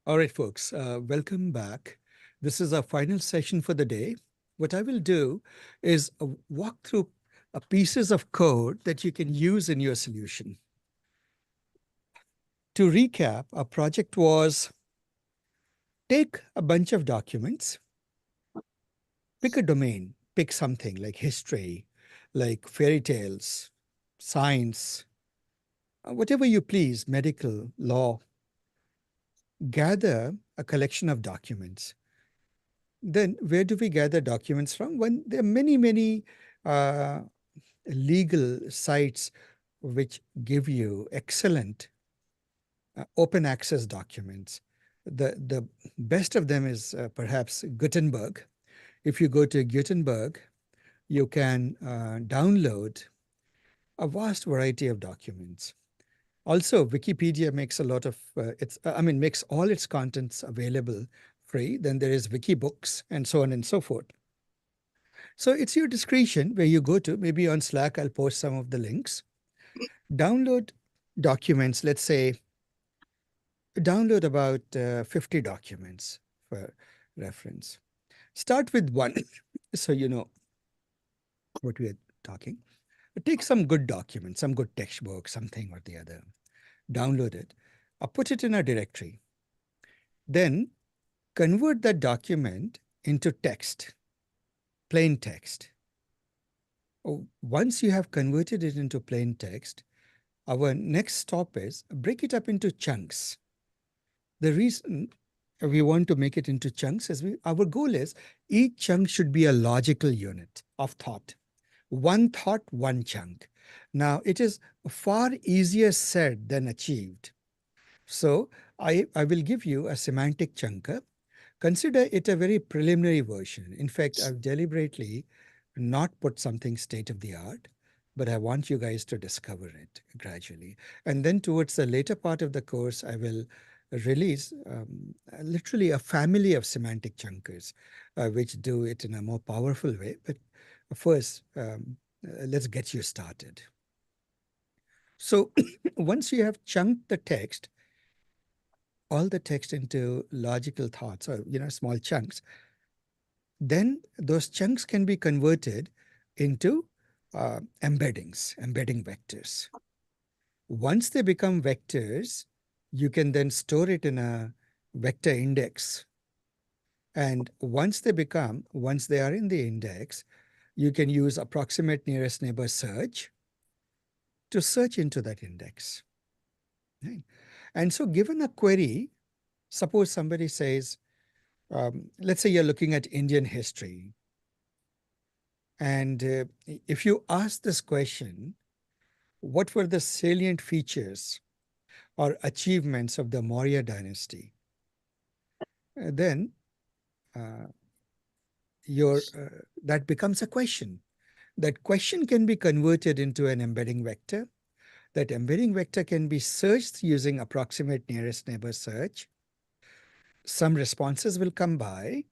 All right, folks, welcome back. This is our final session for the day. What I will do is walk through pieces of code that you can use in your solution. To recap, our project was take a bunch of documents, pick a domain, pick something like history, like fairy tales, science, whatever you please, medical, law, gather a collection of documents. Then where do we gather documents from? When there are many uh, legal sites which give you excellent open access documents. The best of them is perhaps Gutenberg. If you go to Gutenberg, you can download a vast variety of documents. Also, Wikipedia makes a lot of makes all its contents available free. Then there is Wikibooks and so on and so forth. So it's your discretion where you go to. Maybe on Slack, I'll post some of the links. Download documents. Let's say download about 50 documents for reference. Start with one so you know what we are talking. Take some good document, some good textbook, something or the other. Download it. Put it in a directory. Then convert that document into text, plain text. Once you have converted it into plain text, our next stop is break it up into chunks. The reason we want to make it into chunks is our goal is each chunk should be a logical unit of thought. One thought, one chunk. Now, it is far easier said than achieved. So I will give you a semantic chunker. Consider it a very preliminary version. In fact, I've deliberately not put something state of the art, but I want you guys to discover it gradually. And then towards the later part of the course, I will release literally a family of semantic chunkers, which do it in a more powerful way. But first, let's get you started. So once you have chunked the text, all the text into logical thoughts or small chunks, then those chunks can be converted into embedding vectors. Once they become vectors, you can then store it in a vector index. And once they are in the index, you can use approximate nearest neighbor search to search into that index. Right? And so given a query, suppose somebody says, let's say you're looking at Indian history. And if you ask this question, what were the salient features or achievements of the Maurya dynasty? Then that becomes a question. That question can be converted into an embedding vector. That embedding vector can be searched using approximate nearest neighbor search. Some responses will come by.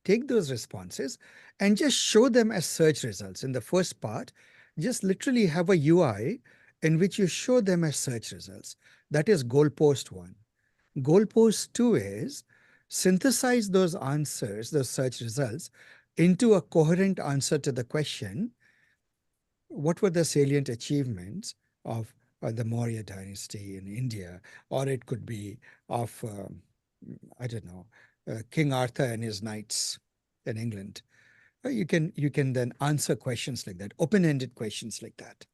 Take those responses and just show them as search results. In the first part, just literally have a UI in which you show them as search results. That is goalpost 1. Goalpost 2 is synthesize those answers, those search results, into a coherent answer to the question, what were the salient achievements of the Maurya dynasty in India? Or it could be of, I don't know, King Arthur and his knights in England. You can then answer questions like that, open-ended questions like that.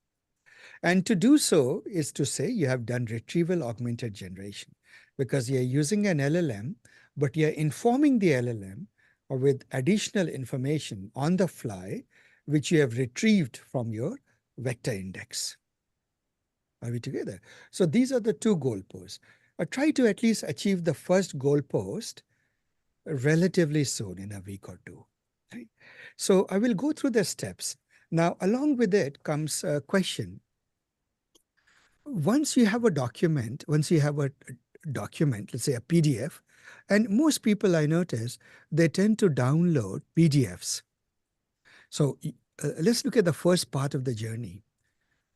And to do so is to say you have done retrieval augmented generation, because you're using an LLM, but you're informing the LLM with additional information on the fly, which you have retrieved from your vector index. Are we together? So these are the two goalposts. Try to at least achieve the first goalpost relatively soon, in a week or two. Right? So I will go through the steps. Now, along with it comes a question. Once you have a document, let's say a PDF, and most people I notice, they tend to download PDFs. So let's look at the first part of the journey.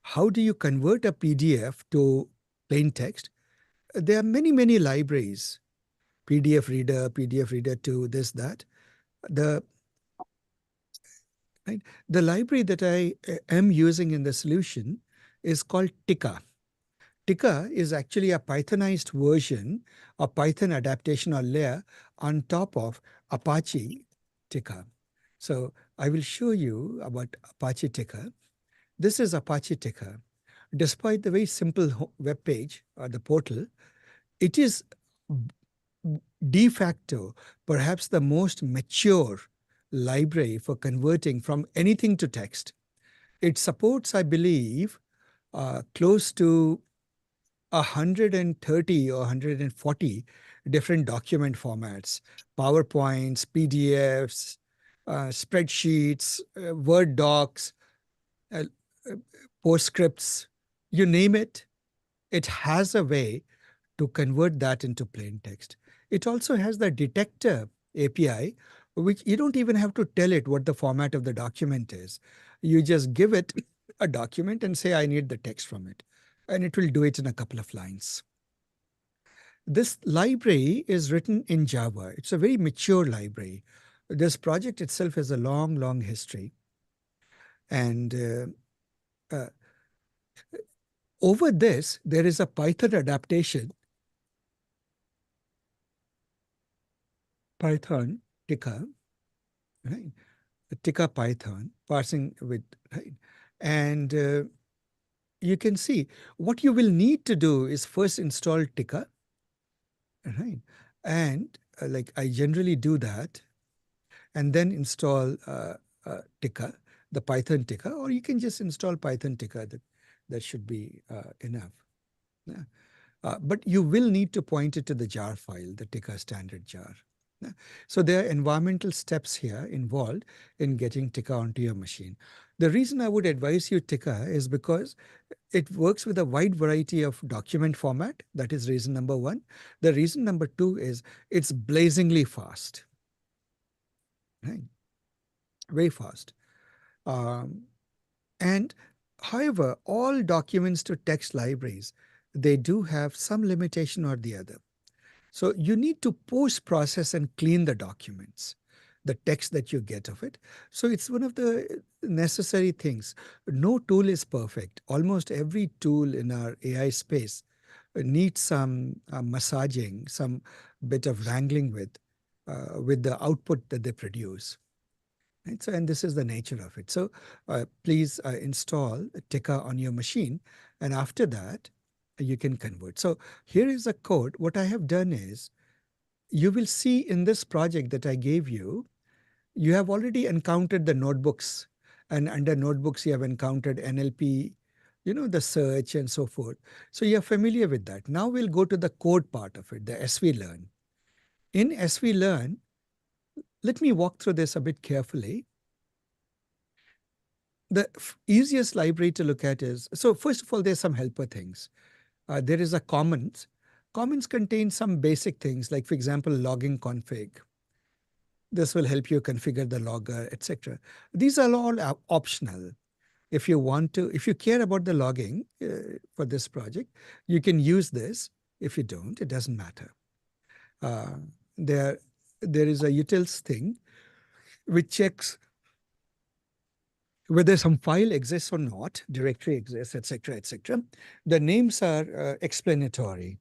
How do you convert a PDF to plain text? there are many, many libraries, PDF Reader 2, this, that. The, right, the library that I am using in the solution is called Tika. Tika is actually a Pythonized version, a Python adaptation or layer on top of Apache Tika. So I will show you about Apache Tika. This is Apache Tika. Despite the very simple web page or the portal, it is de facto perhaps the most mature library for converting from anything to text. It supports, I believe, close to 130 or 140 different document formats, PowerPoints, PDFs, spreadsheets, Word docs, uh, uh, PostScripts, you name it. It has a way to convert that into plain text. It also has the detector API, which you don't even have to tell it what the format of the document is. You just give it a document and say, I need the text from it. And it will do it in a couple of lines. This library is written in Java. It's a very mature library. This project itself has a long, long history. And over this, there is a Python adaptation, Python Tika, right? Tika Python, parsing with, right? And you can see what you will need to do is first install Tika, right? And like I generally do that, and then install Tika, the Python Tika, or you can just install Python Tika. That should be enough. Yeah. But you will need to point it to the jar file, the Tika standard jar. Yeah. So there are environmental steps here involved in getting Tika onto your machine. The reason I would advise you Tika is because it works with a wide variety of document format. That is reason number one. The reason number two is it's blazingly fast. Right? Very fast. Um, and however, all documents to text libraries, they do have some limitation or the other. So you need to post-process and clean the documents, the text that you get of it. So it's one of the necessary things. No tool is perfect. Almost every tool in our AI space needs some massaging, some bit of wrangling with the output that they produce. Right? So, and this is the nature of it. So please install Tika on your machine. And after that, you can convert. So here is a code. What I have done is, you will see in this project that I gave you, you have already encountered the notebooks. And under notebooks, you have encountered NLP, the search and so forth. So you're familiar with that. Now we'll go to the code part of it, the SV Learn. In SV Learn, let me walk through this a bit carefully. The easiest library to look at is, so first of all, there's some helper things. There is a commons. Commons contain some basic things, like for example, logging config. This will help you configure the logger, etc. These are all optional. If you want to, if you care about the logging for this project, you can use this. If you don't, it doesn't matter. Uh, there, there is a utils thing which checks whether some file exists or not, directory exists, etc., etc. The names are explanatory.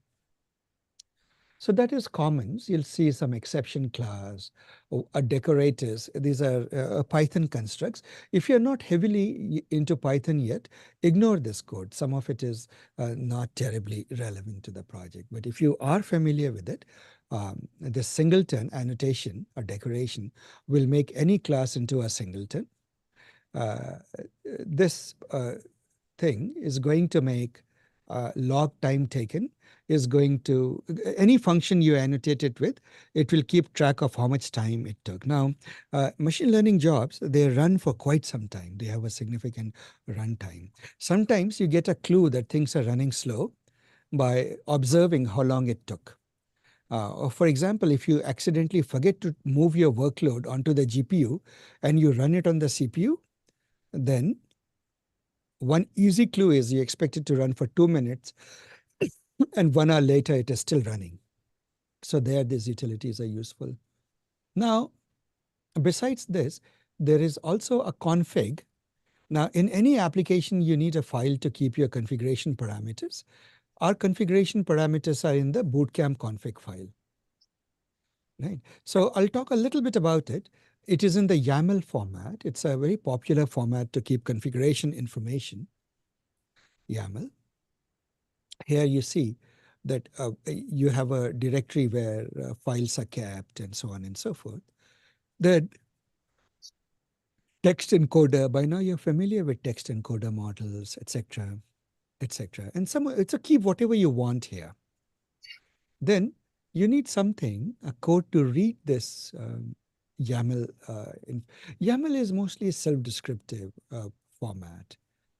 So that is commons. You'll see some exception class, or a decorators. These are Python constructs. If you're not heavily into Python yet, ignore this code. Some of it is not terribly relevant to the project. But if you are familiar with it, the singleton annotation or decoration will make any class into a singleton. This thing is going to make log time taken, is going to, any function you annotate it with, it will keep track of how much time it took. Now, machine learning jobs, they run for quite some time. They have a significant runtime. Sometimes you get a clue that things are running slow by observing how long it took. Or for example, if you accidentally forget to move your workload onto the GPU and you run it on the CPU, then one easy clue is you expect it to run for 2 minutes and 1 hour later it is still running. So there these utilities are useful. Now, besides this, there is also a config. Now, in any application, you need a file to keep your configuration parameters. Our configuration parameters are in the Bootcamp config file. Right. So I'll talk a little bit about it. It is in the YAML format. It's a very popular format to keep configuration information. YAML. Here you see that you have a directory where files are kept and so on and so forth. The text encoder, by now you're familiar with text encoder models, etc., etc. And some, it's a keep whatever you want here. Then you need something, a code to read this YAML. YAML is mostly a self-descriptive format,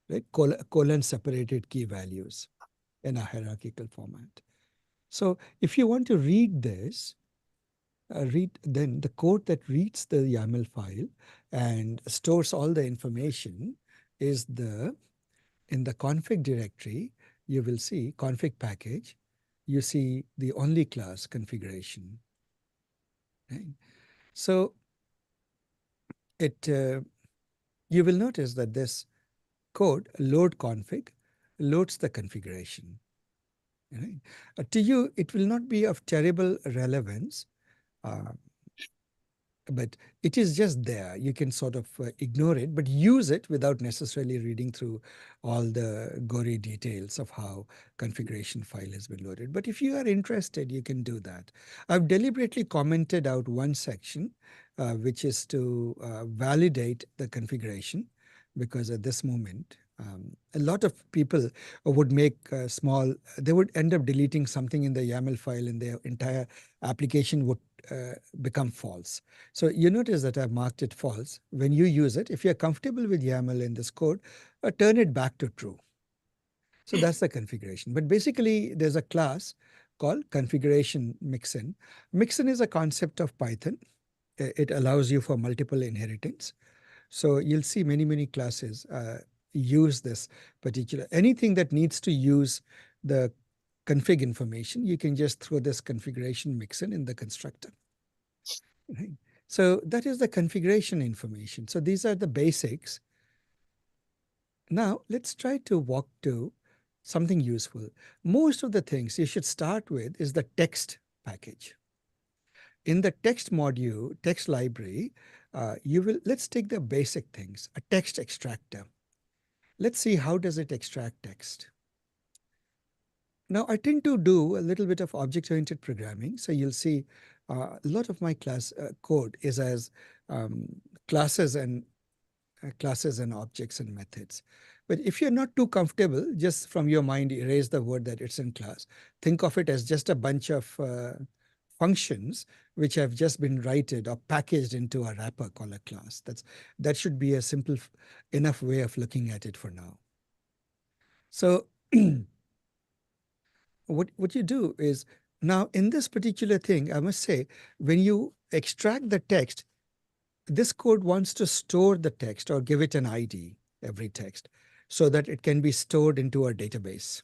right? Colon separated key values in a hierarchical format. So if you want to read this, then the code that reads the YAML file and stores all the information is in the config directory. You will see config package. You see the only class configuration. Right? So you will notice that this code load config loads the configuration. Right? To you, it will not be of terrible relevance, uh, but it is just there. You can sort of ignore it, but use it without necessarily reading through all the gory details of how configuration file has been loaded. But if you are interested, you can do that. I've deliberately commented out one section, which is to validate the configuration, because at this moment, a lot of people would make they would end up deleting something in the YAML file and their entire application would become false. So you notice that I've marked it false. When you use it, if you're comfortable with YAML in this code, turn it back to true. So that's the configuration. But basically, there's a class called configuration mixin. Mixin is a concept of Python. It allows you for multiple inheritance. So you'll see many classes use this particular, anything that needs to use the config information, you can just throw this configuration mixin in the constructor. Right. So that is the configuration information. So these are the basics. Now let's try to walk to something useful. Most of the things you should start with is the text package. In the text module, text library, let's take the basic things, a text extractor. Let's see how does it extract text. Now, I tend to do a little bit of object-oriented programming. So you'll see a lot of my class code is as um, classes and objects and methods. But if you're not too comfortable, just from your mind, erase the word that it's in class. Think of it as just a bunch of functions which have just been written or packaged into a wrapper called a class. That should be a simple enough way of looking at it for now. So what you do is, now in this particular thing, I must say, when you extract the text, this code wants to store the text or give it an ID, every text, so that it can be stored into a database,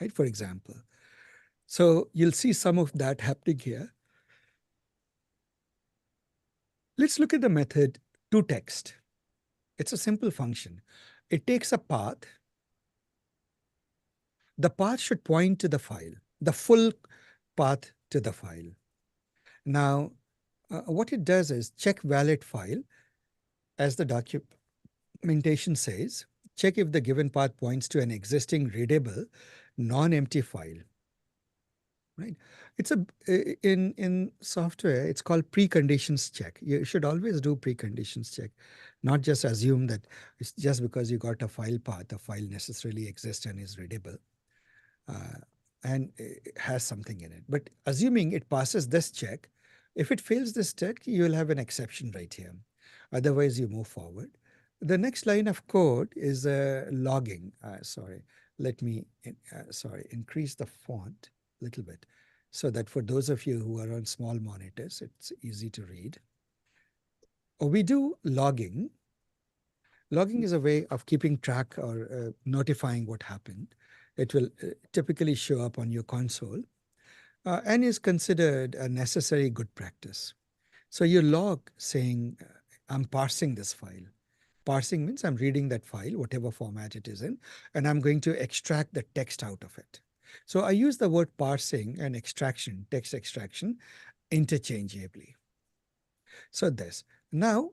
right? For example. So you'll see some of that happening here. Let's look at the method toText. It's a simple function. It takes a path. The path should point to the file, the full path to the file. Now, what it does is check valid file, as the documentation says, check if the given path points to an existing readable, non-empty file. Right? It's in software, it's called preconditions check. You should always do preconditions check, not just assume that it's just because you got a file path, the file necessarily exists and is readable. And it has something in it. But assuming it passes this check, if it fails this check, you will have an exception right here. Otherwise, you move forward. The next line of code is logging. Sorry, let me increase the font a little bit so that for those of you who are on small monitors, it's easy to read. We do logging. Logging is a way of keeping track or notifying what happened. It will typically show up on your console and is considered a necessary good practice. So you log saying, I'm parsing this file. Parsing means I'm reading that file, whatever format it is in, and I'm going to extract the text out of it. So I use the word parsing and extraction, text extraction, interchangeably. So this. Now,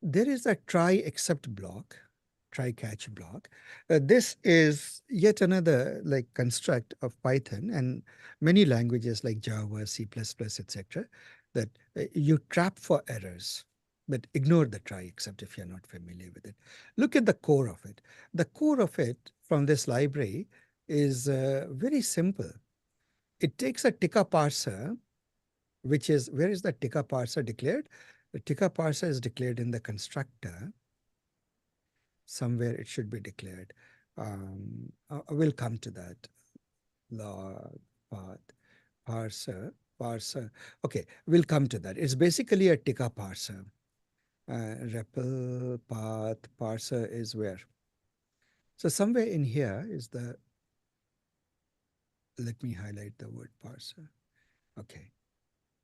there is a try except block, try catch block. This is yet another like construct of Python and many languages like Java, C++, etc. that you trap for errors, but ignore the try except if you're not familiar with it. Look at the core of it. The core of it from this library is very simple. It takes a Tika parser, which is, where is the Tika parser declared? The Tika parser is declared in the constructor. Somewhere it should be declared. I will come to that. Log, path, parser, parser. Okay, we'll come to that. It's basically a Tika parser. REPL, path, parser is where? So somewhere in here is the, let me highlight the word parser. Okay,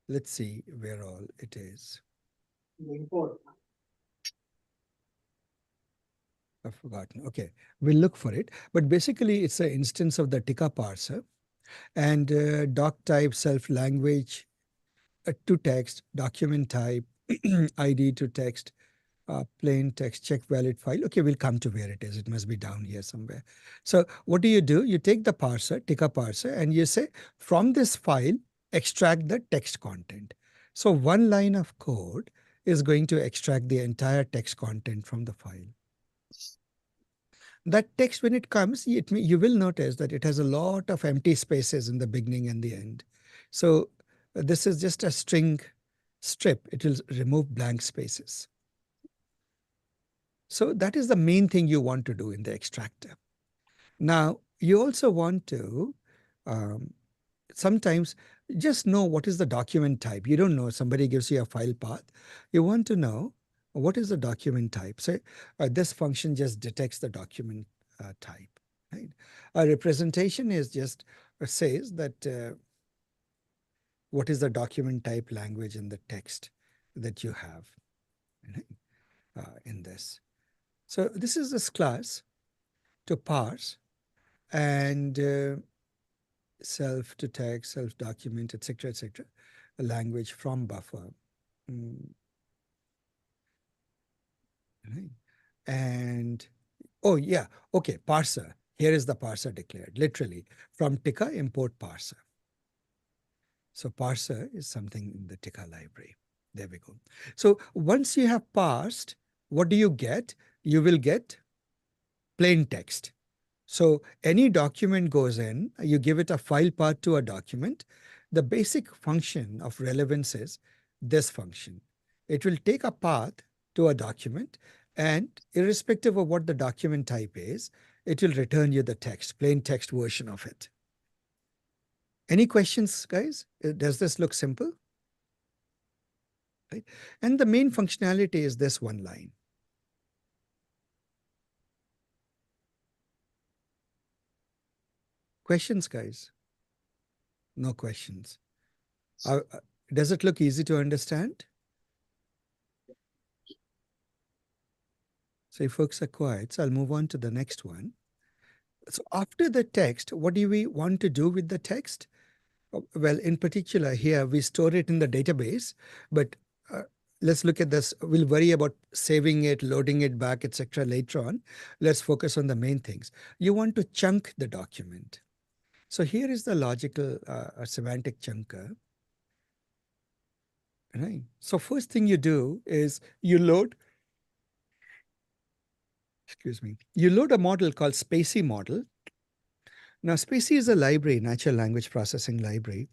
let's see where all it is. Import. I've forgotten. Okay, we'll look for it. But basically, it's an instance of the Tika parser. And doc type, self language, to text, document type, ID to text, plain text, check valid file. Okay, we'll come to where it is. It must be down here somewhere. So what do? You take the parser, Tika parser, and you say, from this file, extract the text content. So one line of code is going to extract the entire text content from the file. That text, when it comes, you will notice that it has a lot of empty spaces in the beginning and the end. So this is just a string strip. It will remove blank spaces. So that is the main thing you want to do in the extractor. Now, you also want to um, sometimes just know what is the document type. You don't know. Somebody gives you a file path. You want to know what is the document type. So this function just detects the document type. Right? A representation is just says that what is the document type language in the text that you have, right? In this. So this is this class to parse and self to text, self document, etc., a language from buffer. Right. And oh yeah, okay, parser. Here is the parser declared, literally from Tika import parser. So parser is something in the Tika library. There we go. So once you have parsed, what do you get? You will get plain text. So any document goes in, you give it a file path to a document. The basic function of relevance is this function. It will take a path to a document, and irrespective of what the document type is, it will return you the text, plain text version of it. Any questions, guys? Does this look simple? Right? And the main functionality is this one line. Questions, guys? No questions. Does it look easy to understand? So if folks are quiet, so I'll move on to the next one. So after the text, what do we want to do with the text? Well, in particular here, we store it in the database, but let's look at this. We'll worry about saving it, loading it back, etc. later on. Let's focus on the main things. You want to chunk the document. So here is the logical semantic chunker. Right. So first thing you do is you load, excuse me, you load a model called Spacey model. Now, Spacey is a library, natural language processing library,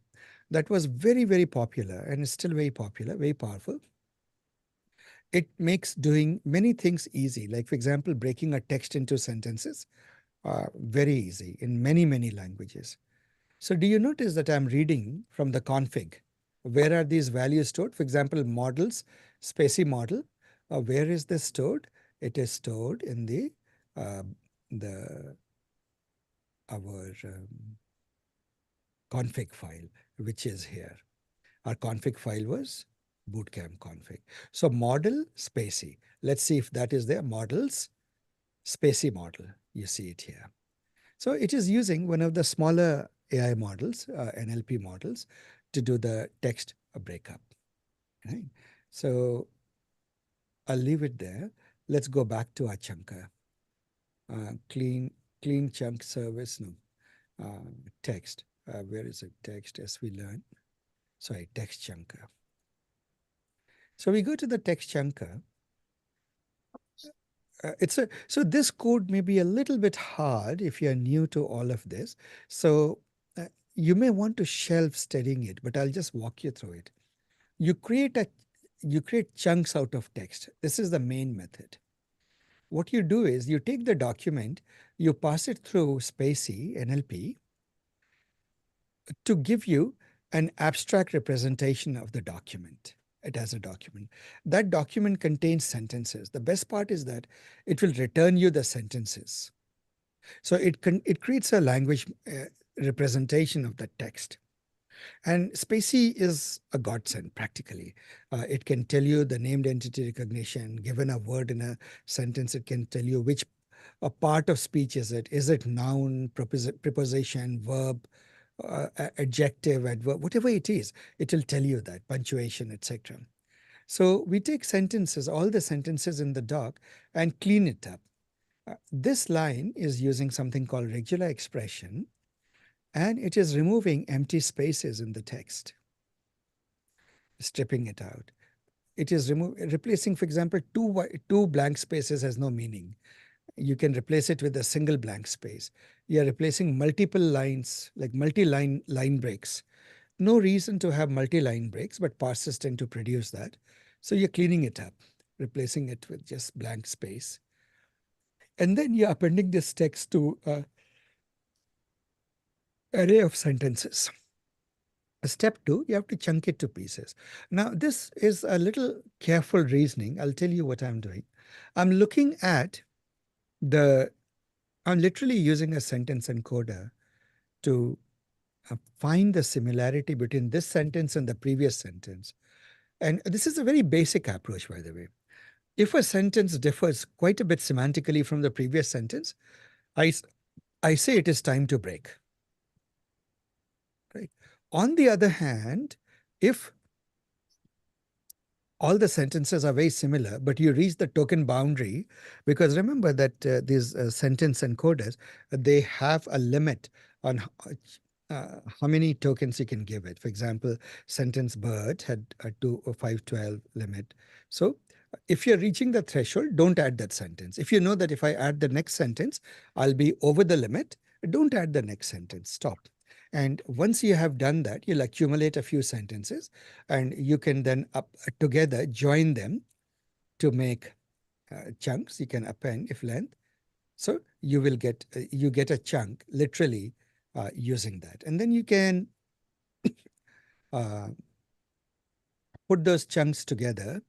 that was very, very popular and is still very popular, very powerful. It makes doing many things easy. Like, for example, breaking a text into sentences, very easy in many, many languages. So do you notice that I'm reading from the config? Where are these values stored? For example, models, Spacey model. Where is this stored? It is stored in the our config file, which is here. Our config file was bootcamp config. So model spacey. Let's see if that is there. Models spacey model. You see it here. So it is using one of the smaller AI models, NLP models, to do the text breakup. Right? So I'll leave it there. Let's go back to our chunker. Clean chunk service. No, text. Where is it? Text as we learn. Sorry, text chunker. So we go to the text chunker. So this code may be a little bit hard if you're new to all of this. So you may want to shelve studying it, but I'll just walk you through it. You create chunks out of text. This is the main method. What you do is you take the document, you pass it through Spacey NLP to give you an abstract representation of the document. It has a document. That document contains sentences. The best part is that it will return you the sentences. So it creates a language representation of the text. And Spacey is a godsend, practically. It can tell you the named entity recognition. Given a word in a sentence, it can tell you which a part of speech is it. Is it noun, preposition, verb, adjective, adverb, whatever it is, it will tell you that, punctuation, etc. So we take sentences, all the sentences in the doc, and clean it up. This line is using something called regular expression, and it is removing empty spaces in the text, stripping it out. It is replacing, for example, two blank spaces has no meaning. You can replace it with a single blank space. You are replacing multiple lines, like multi-line line breaks. No reason to have multi-line breaks, but parsers tend to produce that. So you're cleaning it up, replacing it with just blank space. And then you're appending this text to an array of sentences. Step two, you have to chunk it to pieces. Now, this is a little careful reasoning. I'll tell you what I'm doing. I'm looking at I'm literally using a sentence encoder to find the similarity between this sentence and the previous sentence. And this is a very basic approach, by the way. If a sentence differs quite a bit semantically from the previous sentence, I say it is time to break. Right? On the other hand, if all the sentences are very similar, but you reach the token boundary, because remember that these sentence encoders, they have a limit on how many tokens you can give it. For example, sentence bird had a 512 limit. So if you're reaching the threshold, don't add that sentence. If you know that if I add the next sentence, I'll be over the limit, don't add the next sentence, stop. And once you have done that, you'll accumulate a few sentences and you can then together join them to make chunks. You can append if length. So you will get a chunk literally using that. And then you can uh, put those chunks together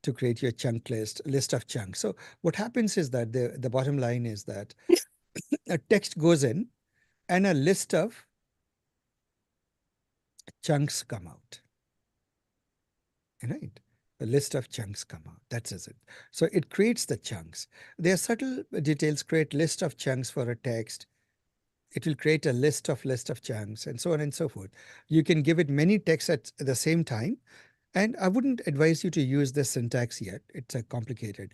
to create your chunk list of chunks. So what happens is that the bottom line is that a text goes in and a list of chunks come out. Right? A list of chunks come out. That's it. So it creates the chunks. There are subtle details. Create list of chunks for a text. It will create a list of chunks and so on and so forth. You can give it many texts at the same time. And I wouldn't advise you to use this syntax yet. It's complicated.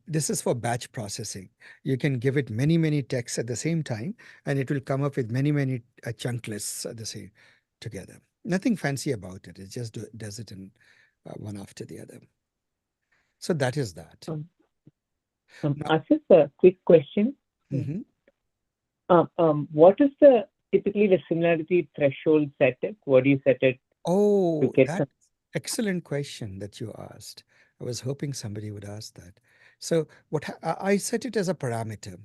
This is for batch processing. You can give it many texts at the same time, and it will come up with many chunk lists at the same together. Nothing fancy about it. It just does it in one after the other. So that is that. Now, Asif, a quick question. What is typically the similarity threshold set at? What do you set it to get that excellent question that you asked. I was hoping somebody would ask that. So I set it as a parameter.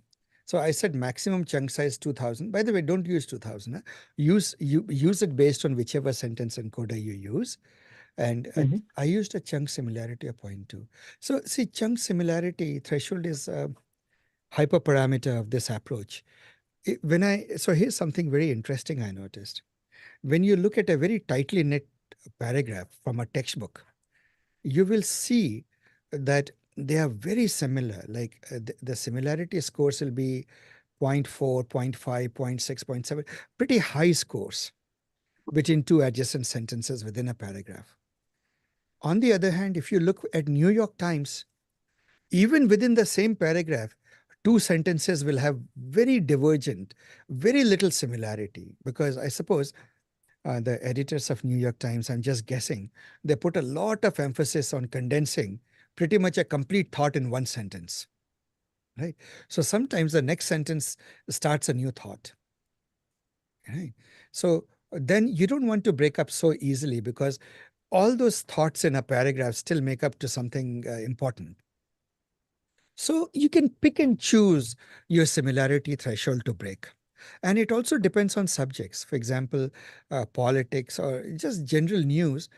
So I said maximum chunk size 2000. By the way, don't use 2000. Huh? Use it based on whichever sentence encoder you use. And I used a chunk similarity of 0.2. So see, chunk similarity threshold is a hyperparameter of this approach. So here's something very interesting I noticed. When you look at a very tightly knit paragraph from a textbook, you will see that they are very similar. Like the similarity scores will be zero point 0.4, zero point 0.5, zero point 0.6, zero point 0.7, pretty high scores between two adjacent sentences within a paragraph. On the other hand, if you look at New York Times, even within the same paragraph, two sentences will have very divergent, very little similarity. Because I suppose the editors of New York Times, I'm just guessing, they put a lot of emphasis on condensing pretty much a complete thought in one sentence, right? So sometimes the next sentence starts a new thought, right? So then you don't want to break up so easily because all those thoughts in a paragraph still make up to something important. So you can pick and choose your similarity threshold to break. And it also depends on subjects. For example, politics or just general news.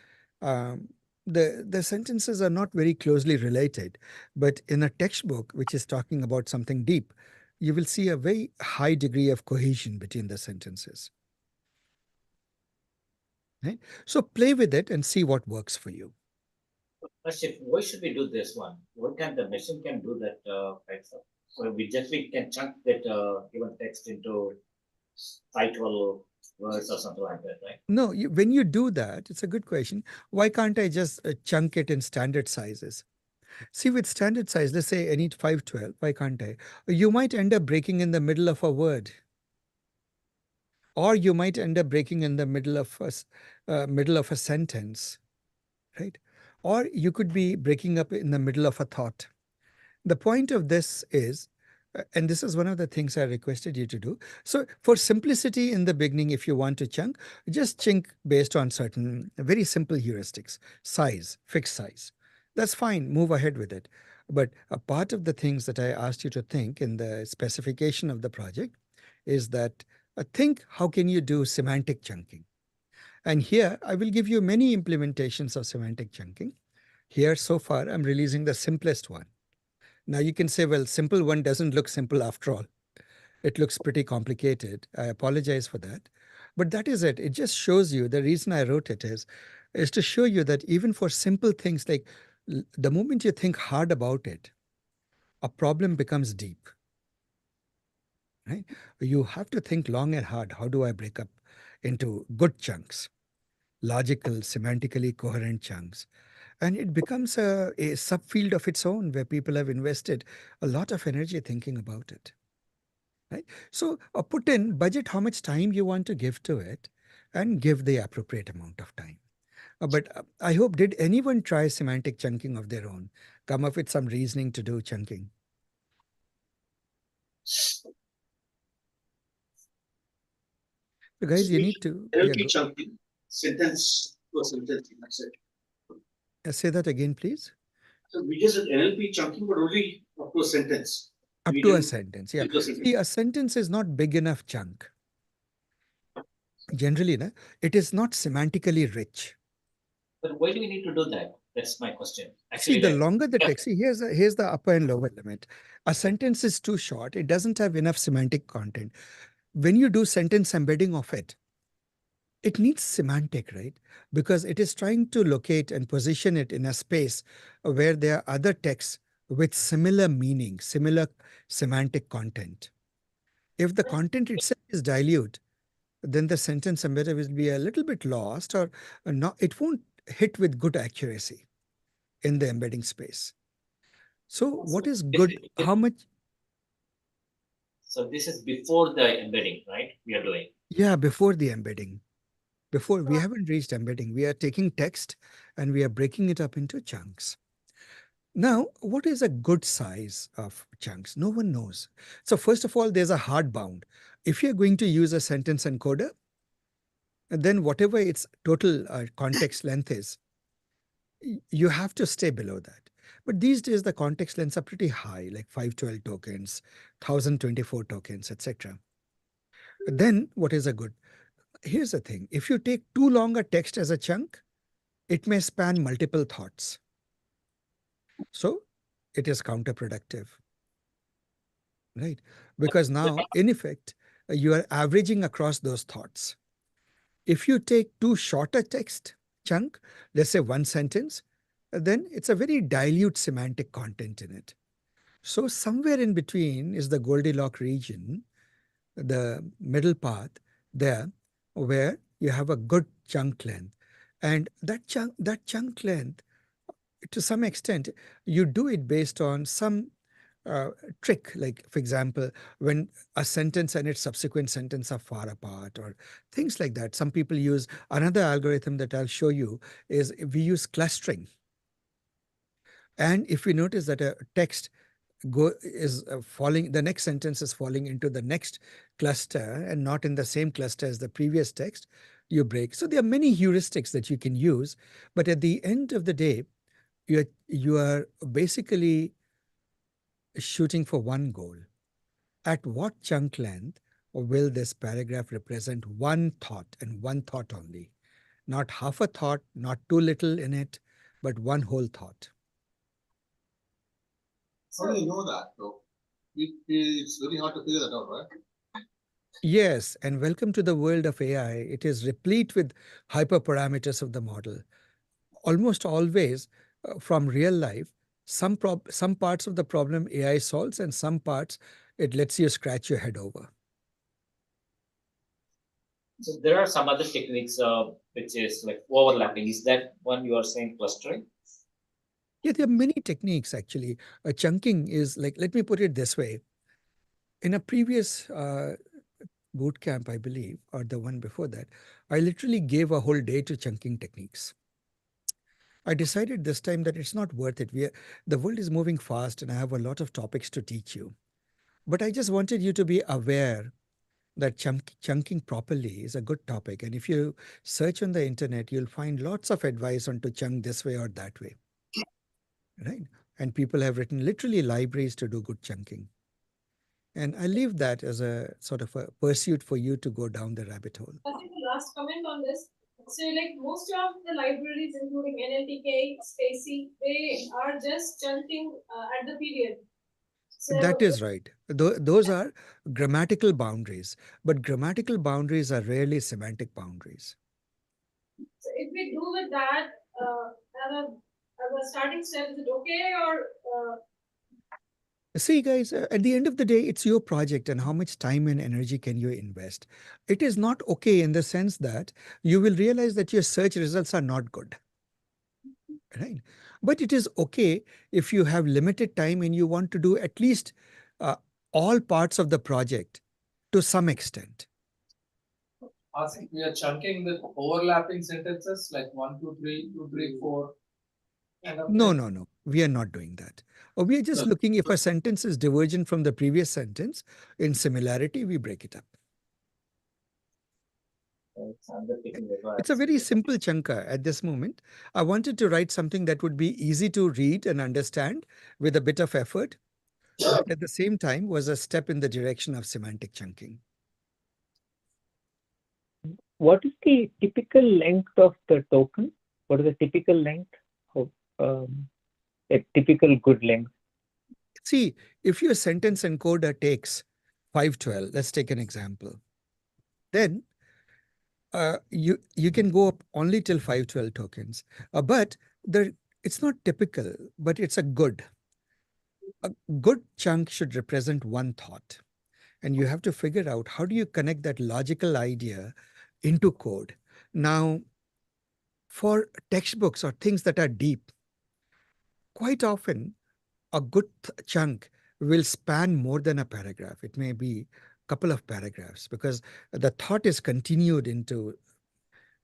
Um, the sentences are not very closely related. But in a textbook, which is talking about something deep, you will see a very high degree of cohesion between the sentences. Right? So play with it and see what works for you. Ashif, why should we do this one? What can the machine can do that kind of? So we can chunk that even text into 512 words or something like that, right? No, when you do that, it's a good question. Why can't I just chunk it in standard sizes? See, with standard size, let's say I need 512, why can't I? You might end up breaking in the middle of a word, or you might end up breaking in the middle of a sentence, right? Or you could be breaking up in the middle of a thought. The point of this is, and this is one of the things I requested you to do. So, for simplicity in the beginning, if you want to chunk, just chunk based on certain very simple heuristics, size, fixed size. That's fine, move ahead with it. But a part of the things that I asked you to think in the specification of the project is that think how can you do semantic chunking? And here I will give you many implementations of semantic chunking. Here, so far, I'm releasing the simplest one. Now you can say, well, simple one doesn't look simple after all. It looks pretty complicated. I apologize for that. But that is it. It just shows you the reason I wrote it is to show you that even for simple things like the moment you think hard about it, a problem becomes deep, right? You have to think long and hard. How do I break up into good chunks, logical, semantically coherent chunks? And it becomes a subfield of its own where people have invested a lot of energy thinking about it. Right? So put in budget how much time you want to give to it and give the appropriate amount of time. But I hope, did anyone try semantic chunking of their own? Come up with some reasoning to do chunking. So So guys, you we need to, yeah, NLP go. chunking sentence to a sentence. That's it. Say that again, please. So we just did NLP chunking, but only up to a sentence. Up We to a didn't sentence, yeah. do the sentence. See, a sentence is not big enough chunk. Generally, na, it is not semantically rich. But why do we need to do that? That's my question. See, Actually, the like, longer the yeah. text, see, here's the upper and lower limit. A sentence is too short. It doesn't have enough semantic content. When you do sentence embedding of it, it needs semantic, right? Because it is trying to locate and position it in a space where there are other texts with similar meaning, similar semantic content. If the content itself is dilute, then the sentence embedder will be a little bit lost or not, it won't hit with good accuracy in the embedding space. So, what is good? How much? So this is before the embedding, right? We are doing. Yeah, before the embedding. Before we haven't reached embedding, we are taking text and we are breaking it up into chunks. Now, what is a good size of chunks? No one knows. So, first of all, there's a hard bound. If you're going to use a sentence encoder, then whatever its total context length is, you have to stay below that. But these days, the context lengths are pretty high, like 512 tokens, 1024 tokens, etc. Then, what is a good? Here's the thing, if you take too long a text as a chunk, it may span multiple thoughts. So, it is counterproductive, right? Because now, in effect, you are averaging across those thoughts. If you take too short a text chunk, let's say one sentence, then it's a very dilute semantic content in it. So somewhere in between is the Goldilocks region, the middle path there, where you have a good chunk length. And that chunk length, to some extent, you do it based on some uh, trick. Like, for example, when a sentence and its subsequent sentence are far apart, or things like that. Some people use another algorithm that I'll show you is we use clustering. And if we notice that a text is falling, the next sentence is falling into the next cluster and not in the same cluster as the previous text, you break. So there are many heuristics that you can use, but at the end of the day, you are basically shooting for one goal. At what chunk length will this paragraph represent one thought and one thought only? Not half a thought, not too little in it, but one whole thought. How do you know that though? It's very hard to figure that out, right? Yes, and welcome to the world of AI. It is replete with hyperparameters of the model. Almost always, from real life, some parts of the problem AI solves, and some parts it lets you scratch your head over. So there are some other techniques which is like overlapping. Is that one you are saying clustering? Yeah, there are many techniques actually. Chunking is like, let me put it this way. In a previous bootcamp, I believe, or the one before that, I literally gave a whole day to chunking techniques. I decided this time that it's not worth it. The world is moving fast and I have a lot of topics to teach you. But I just wanted you to be aware that chunking properly is a good topic. And if you search on the internet, you'll find lots of advice on to chunk this way or that way. Right? And people have written literally libraries to do good chunking. And I leave that as a sort of a pursuit for you to go down the rabbit hole. I think the last comment on this. So, like most of the libraries, including NLTK, Stacy, they are just chunking at the period. So, That is right. Those are grammatical boundaries, but grammatical boundaries are rarely semantic boundaries. So if we do with that as a starting step, is it okay or? See, guys, at the end of the day, it's your project and how much time and energy can you invest. It is not okay in the sense that you will realize that your search results are not good. Right? But it is okay if you have limited time and you want to do at least uh, all parts of the project to some extent. We are chunking with overlapping sentences like 1, 2, 3, 2, 3, 4. No. We are not doing that. Or we are just looking if a sentence is divergent from the previous sentence. In similarity, we break it up. It's a very simple chunker at this moment. I wanted to write something that would be easy to read and understand with a bit of effort, but at the same time was a step in the direction of semantic chunking. What is the typical length of the token? What is the typical length of a typical good length? See, if your sentence encoder takes 512, let's take an example, then you can go up only till 512 tokens. But it's not typical, but it's a good. A good chunk should represent one thought. And you have to figure out how do you connect that logical idea into code. Now, for textbooks or things that are deep, quite often a good chunk will span more than a paragraph. It may be a couple of paragraphs because the thought is continued into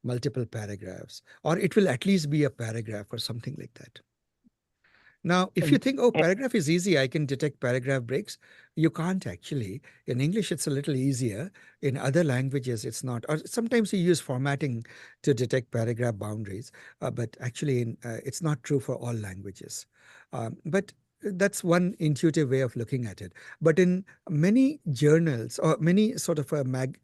multiple paragraphs, or it will at least be a paragraph or something like that. Now, if you think, oh, paragraph is easy, I can detect paragraph breaks, you can't actually. In English, it's a little easier. In other languages, it's not. Or sometimes you use formatting to detect paragraph boundaries, but actually, it's not true for all languages. But that's one intuitive way of looking at it. But in many journals or many sort of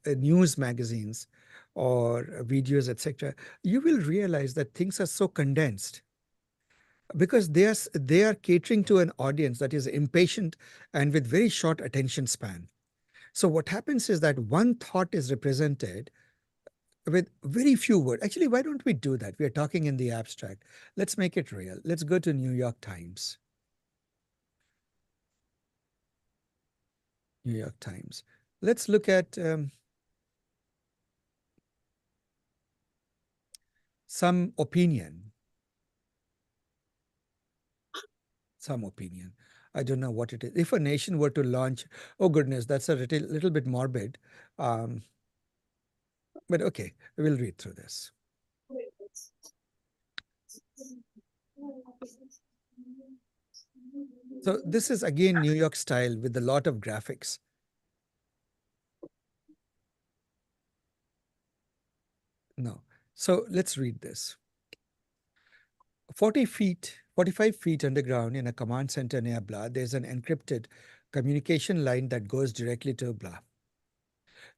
news magazines or videos, etc., you will realize that things are so condensed because they are catering to an audience that is impatient and with very short attention span. So what happens is that one thought is represented with very few words. Actually, why don't we do that? We are talking in the abstract. Let's make it real. Let's go to New York Times. New York Times. Let's look at some opinion. Some opinion. I don't know what it is. If a nation were to launch, oh goodness, that's a little bit morbid. Um, but okay, we'll read through this. So this is again New York style with a lot of graphics. No. So let's read this. 45 feet underground in a command center near blah, there's an encrypted communication line that goes directly to blah.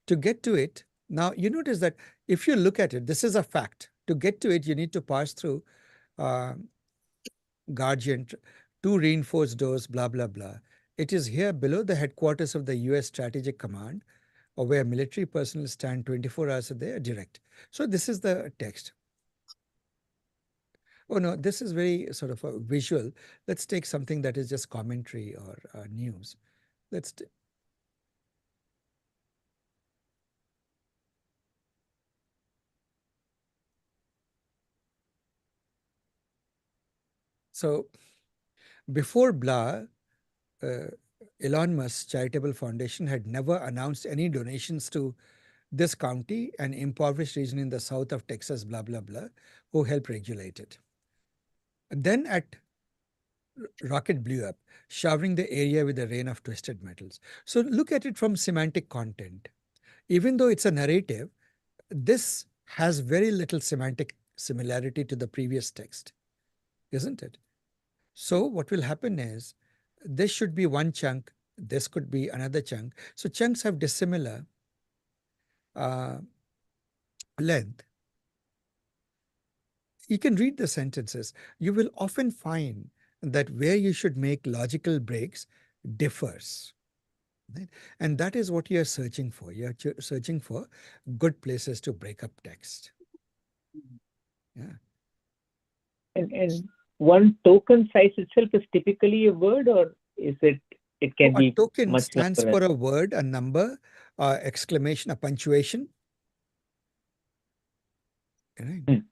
To get to it, now you notice that if you look at it, this is a fact. To get to it, you need to pass through uh, Guardian, two reinforced doors, blah, blah, blah. It is here below the headquarters of the US Strategic Command, or where military personnel stand 24 hours a day, direct. So this is the text. Oh no, this is very sort of a visual. Let's take something that is just commentary or news. Let's so before blah, uh, Elon Musk's charitable foundation had never announced any donations to this county, an impoverished region in the south of Texas, blah, blah, blah, who help regulate it. Then at rocket blew up, showering the area with a rain of twisted metals. So look at it from semantic content. Even though it's a narrative, this has very little semantic similarity to the previous text, isn't it? So what will happen is this should be one chunk, this could be another chunk. So chunks have dissimilar uh, length. You can read the sentences. You will often find that where you should make logical breaks differs. Right? And that is what you're searching for. You're searching for good places to break up text. Yeah. And one token size itself is typically a word, or is it can So a be token much stands longer? for a word, a number, exclamation, a punctuation. Right.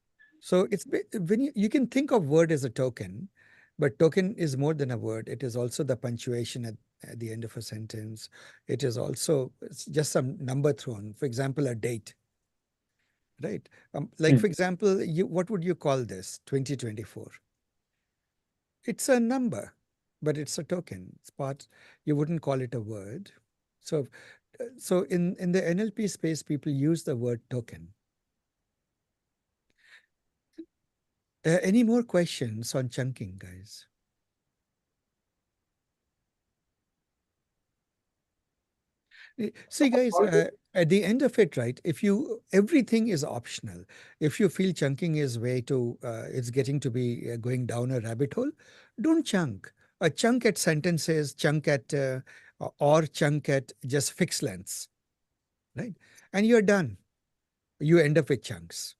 So it's when you can think of word as a token, but token is more than a word. It is also the punctuation at the end of a sentence. It is also it's just some number thrown. For example, a date. Right. Like for example, what would you call this? 2024. It's a number, but it's a token. It's part. You wouldn't call it a word. So, so in the NLP space, people use the word token. Any more questions on chunking, guys? See, guys, at the end of it, right, if you, everything is optional. If you feel chunking is way too, it's getting to be going down a rabbit hole, don't chunk. A chunk at sentences, chunk at, or chunk at just fixed lengths, right? And you're done. You end up with chunks.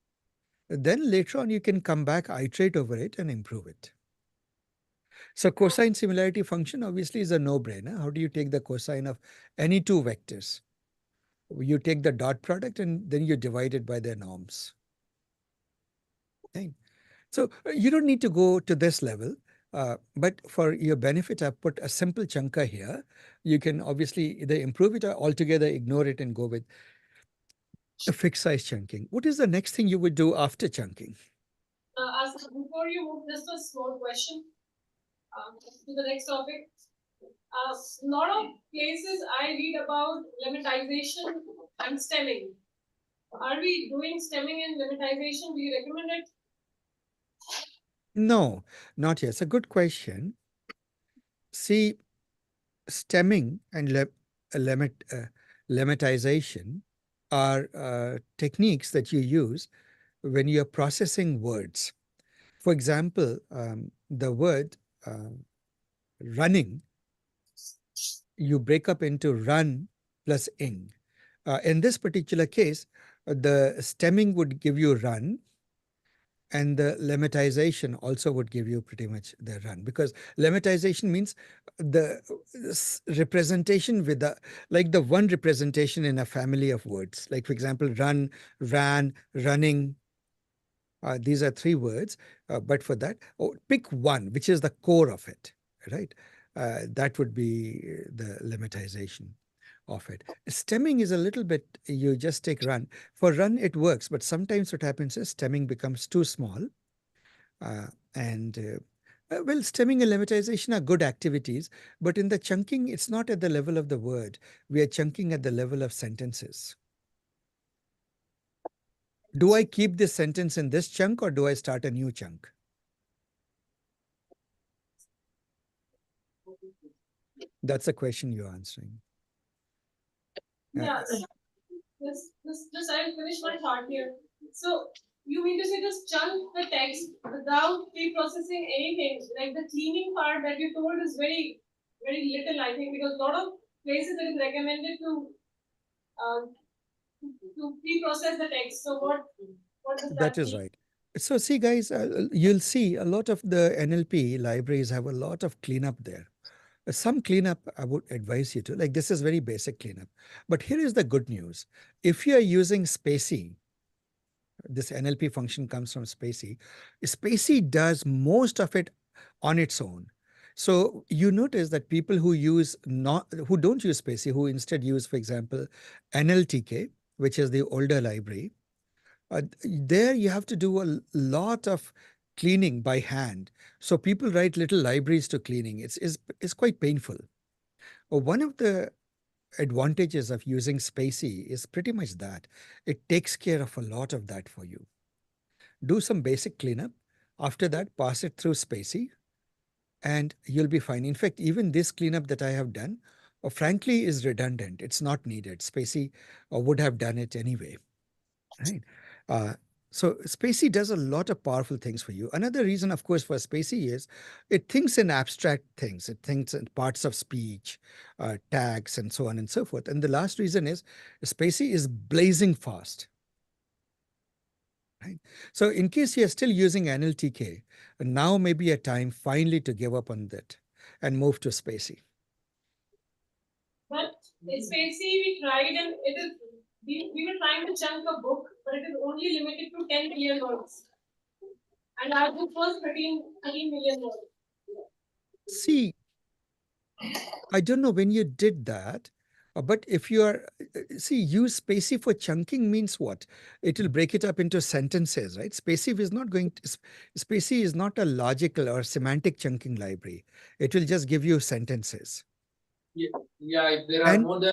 Then later on, you can come back, iterate over it, and improve it. So cosine similarity function obviously is a no-brainer. How do you take the cosine of any two vectors? You take the dot product and then you divide it by their norms. Right? So you don't need to go to this level. But for your benefit, I've put a simple chunker here. You can obviously either improve it or altogether ignore it and go with a fixed size chunking. What is the next thing you would do after chunking? Before you move, just a small question to the next topic. A lot of places I read about lemmatization and stemming. Are we doing stemming and lemmatization? Do you recommend it? No, not yet. It's a good question. See, stemming and lemmatization are techniques that you use when you're processing words. For example, the word running, you break up into run plus ing. In this particular case, the stemming would give you run, and the lemmatization also would give you pretty much the run, because lemmatization means the representation with the, like the one representation in a family of words. Like for example, run, ran, running. These are three words, but for that, pick one, which is the core of it, right? That would be the lemmatization of it. Stemming is a little bit, you just take run. For run, it works, but sometimes what happens is stemming becomes too small. Well, stemming and lemmatization are good activities, but in the chunking, it's not at the level of the word. We are chunking at the level of sentences. Do I keep this sentence in this chunk, or do I start a new chunk? That's a question you're answering. Yeah. Just I'll finish my thought here. So you mean to say just chunk the text without pre-processing anything? Like the cleaning part that you told is very, very little, I think, because a lot of places it is recommended uh, to pre-process the text. So what does That that is mean? right. So see, guys, you'll see a lot of the NLP libraries have a lot of cleanup there. Some cleanup I would advise you to, like this is very basic cleanup. But here is the good news. If you are using Spacey, this NLP function comes from Spacey. Spacey does most of it on its own. So you notice that people who don't use Spacey, who instead use, for example, NLTK, which is the older library, there you have to do a lot of cleaning by hand. So people write little libraries to cleaning. It's quite painful. One of the advantages of using Spacey is pretty much that it takes care of a lot of that for you. Do some basic cleanup. After that, pass it through Spacey, and you'll be fine. In fact, even this cleanup that I have done, frankly, is redundant. It's not needed. Spacey would have done it anyway, right? Uh, so Spacey does a lot of powerful things for you. Another reason, of course, for Spacey is it thinks in abstract things. It thinks in parts of speech, tags, and so on and so forth. And the last reason is Spacey is blazing fast. Right? So in case you're still using NLTK, now may be a time finally to give up on that and move to Spacey. But in Spacey we tried and it is we were trying to chunk a book, but it is only limited to 10 million words. And our book was 13 million words. See, I don't know when you did that, but if you are, see, use Spacey for chunking means what? It will break it up into sentences, right? Spacey is not going to, Spacey is not a logical or semantic chunking library. It will just give you sentences. Yeah, if there are And more than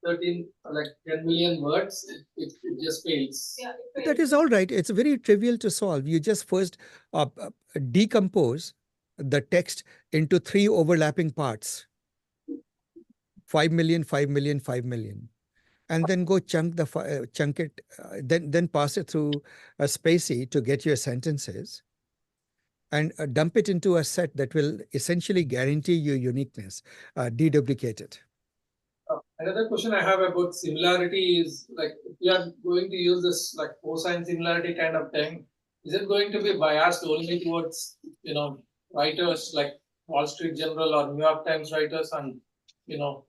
13, like 10 million words, it just fails. Yeah, it that fails. is all right. It's very trivial to solve. You just first decompose the text into three overlapping parts: 5 million, 5 million, 5 million. And then go chunk it, then pass it through a Spacey to get your sentences, and dump it into a set that will essentially guarantee you uniqueness, deduplicate it. Another question I have about similarity is like if you are going to use this like cosine similarity kind of thing, is it going to be biased only towards writers like Wall Street Journal or New York Times writers, and you know,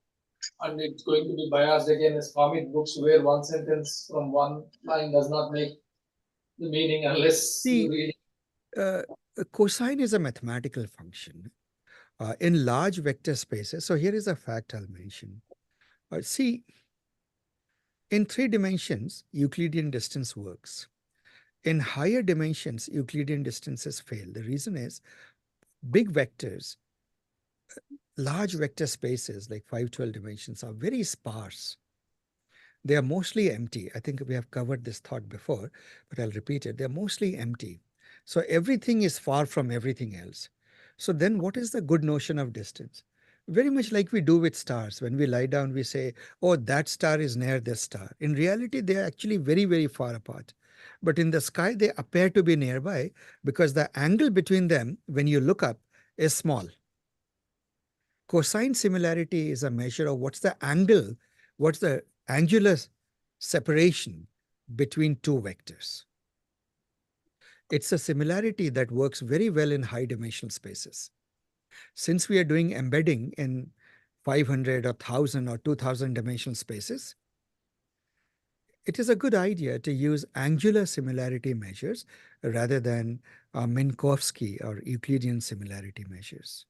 and it's going to be biased against comic books where one sentence from one line does not make the meaning unless you The read. uh, cosine is a mathematical function in large vector spaces. So here is a fact I'll mention. See, in 3 dimensions, Euclidean distance works. In higher dimensions, Euclidean distances fail. The reason is big vectors, large vector spaces like 512 dimensions are very sparse. They are mostly empty. I think we have covered this thought before, but I'll repeat it. They're mostly empty. So everything is far from everything else. So then what is the good notion of distance? Very much like we do with stars. When we lie down, we say, oh, that star is near this star. In reality, they are actually very, very far apart. But in the sky, they appear to be nearby because the angle between them, when you look up, is small. Cosine similarity is a measure of what's the angle what's the angular separation between two vectors? It's a similarity that works very well in high dimensional spaces. Since we are doing embedding in 500 or 1000 or 2000 dimensional spaces, it is a good idea to use angular similarity measures rather than Minkowski or Euclidean similarity measures.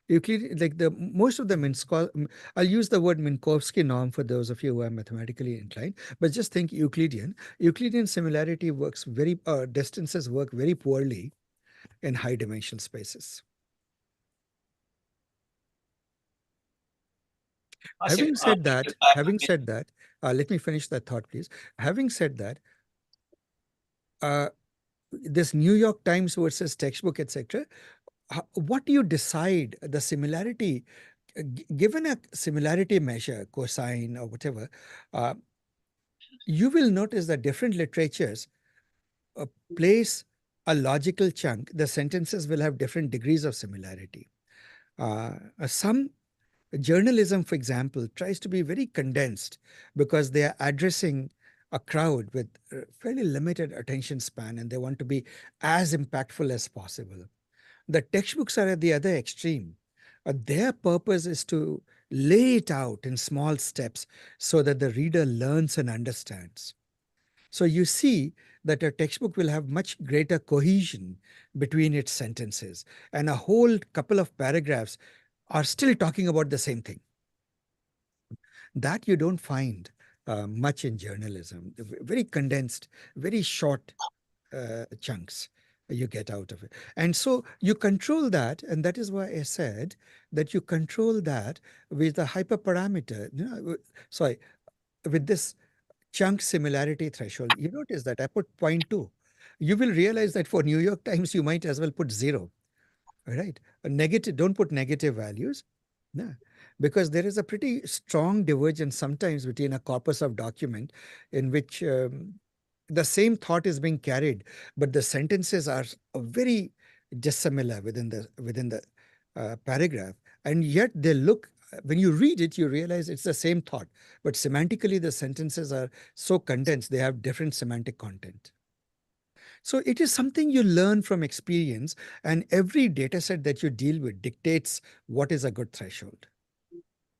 Euclid, like the most of the I'll use the word Minkowski norm for those of you who are mathematically inclined, but just think Euclidean. Euclidean similarity works distances work very poorly in high dimensional spaces. Having said that, let me finish that thought, please. Having said that, this New York Times versus textbook, etc. What do you decide the similarity? Given a similarity measure, cosine or whatever, you will notice that different literatures place a logical chunk. The sentences will have different degrees of similarity. Some journalism, for example, tries to be very condensed because they are addressing a crowd with fairly limited attention span and they want to be as impactful as possible. The textbooks are at the other extreme. Their purpose is to lay it out in small steps so that the reader learns and understands. So you see that a textbook will have much greater cohesion between its sentences, and a whole couple of paragraphs are still talking about the same thing. That you don't find much in journalism. Very condensed, very short chunks you get out of it. And so you control that, and that is why I said that you control that with the hyperparameter. Sorry, with this chunk similarity threshold. You notice that I put 0.2. You will realize that for New York Times, you might as well put 0. Right? A negative, don't put negative values. No, because there is a pretty strong divergence sometimes between a corpus of document in which the same thought is being carried, but the sentences are very dissimilar within the paragraph, and yet they look. When you read it, you realize it's the same thought, but semantically the sentences are so condensed; they have different semantic content. So it is something you learn from experience, and every data set that you deal with dictates what is a good threshold.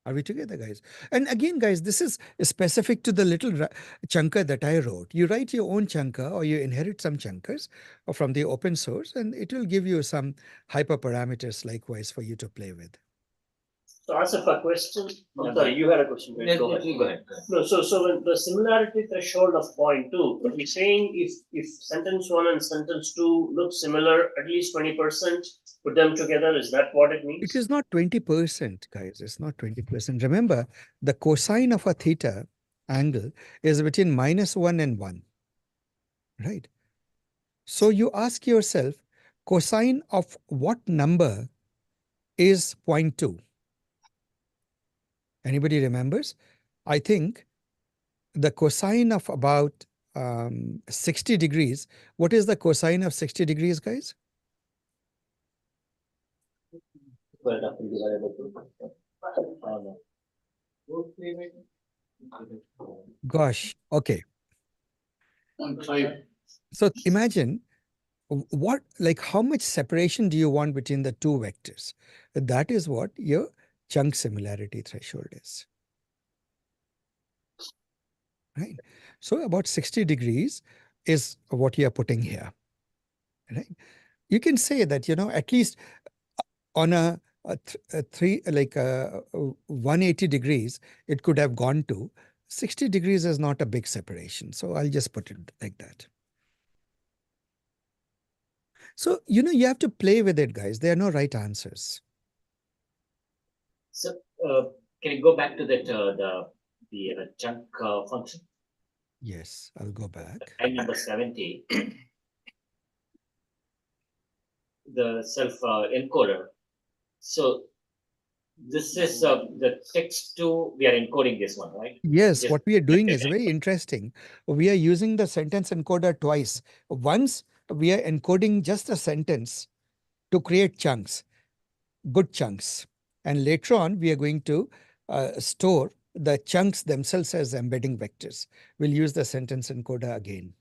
Are we together, guys? And again, guys, this is specific to the little chunker that I wrote. You write your own chunker or you inherit some chunkers from the open source, and it will give you some hyperparameters likewise for you to play with. To answer for a question, I'm sorry, you had a question. Right? Go ahead. No, so when the similarity threshold of 0.2, we're saying if sentence 1 and sentence 2 look similar, at least 20%, put them together, is that what it means? It is not 20%, guys. It's not 20%. Remember, the cosine of a theta angle is between -1 and 1, right? So you ask yourself, cosine of what number is 0.2? Anybody remembers? I think the cosine of about 60 degrees. What is the cosine of 60 degrees, guys? Gosh, okay. 0.5. So imagine how much separation do you want between the two vectors? That is what your chunk similarity threshold is. Right? So about 60 degrees is what you are putting here. Right? You can say that, at least on a 180 degrees, it could have gone to 60 degrees is not a big separation. So I'll just put it like that. So, you have to play with it, guys. There are no right answers. So, can you go back to that the chunk function? Yes, I'll go back. Line number 70. The self encoder. So this is the text to, we are encoding this one, right? Yes, what we are doing is very interesting. We are using the sentence encoder twice. Once we are encoding just a sentence to create chunks, good chunks. And later on, we are going to store the chunks themselves as embedding vectors. We'll use the sentence encoder again.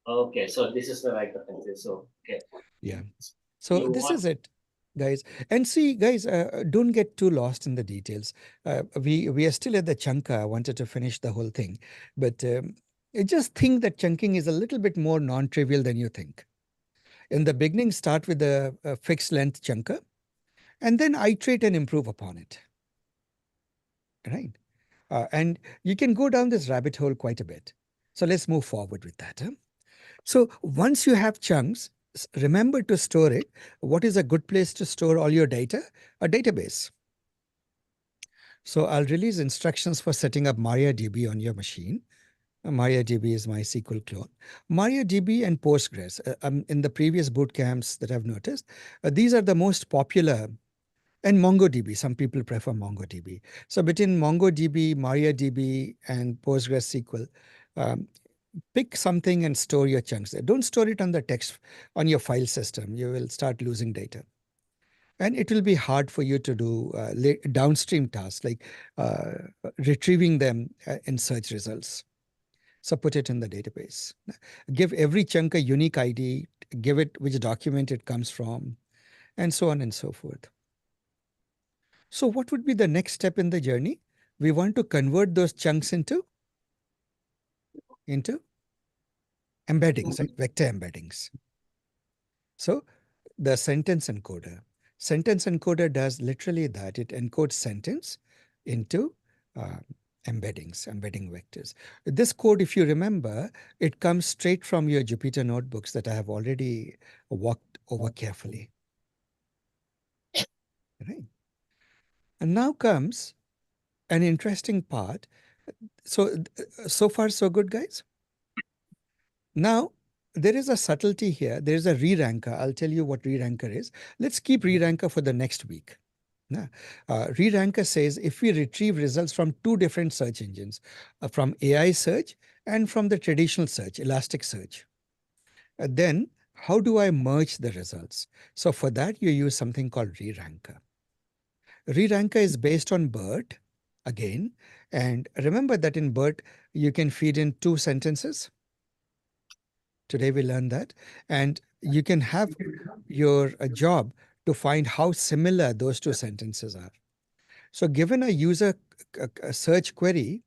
Okay, so this is the right offensive. So okay. Yeah. So You this want is it, guys. And see, guys, don't get too lost in the details. We are still at the chunker. I wanted to finish the whole thing, but I just think that chunking is a little bit more non-trivial than you think. In the beginning, start with a fixed length chunker, and then iterate and improve upon it. Right? And you can go down this rabbit hole quite a bit. So let's move forward with that. So once you have chunks, remember to store it. What is a good place to store all your data? A database. So I'll release instructions for setting up MariaDB on your machine. MariaDB is my SQL clone. MariaDB and Postgres. In the previous boot camps that I've noticed, these are the most popular. And MongoDB, some people prefer MongoDB. So between MongoDB, MariaDB, and PostgreSQL, um, pick something and store your chunks there. Don't store it on the text on your file system. You will start losing data. And it will be hard for you to do downstream tasks like uh, retrieving them in search results. So put it in the database. Give every chunk a unique ID, give it which document it comes from, and so on and so forth. So what would be the next step in the journey? We want to convert those chunks into embeddings, right? Vector embeddings. So the sentence encoder. Sentence encoder does literally that. It encodes sentence into uh, embeddings, embedding vectors. This code, if you remember, it comes straight from your Jupyter notebooks that I have already walked over carefully. Right. And now comes an interesting part. So far, so good, guys? Now, there is a subtlety here. There is a re-ranker. I'll tell you what re-ranker is. Let's keep re-ranker for the next week. Re-ranker says if we retrieve results from two different search engines, from AI search and from the traditional search, Elasticsearch, then how do I merge the results? So for that, you use something called re-ranker. Re-ranker is based on BERT again. And remember that in BERT, you can feed in two sentences. Today we learned that. And you can have your job to find how similar those two sentences are. So given a user a search query,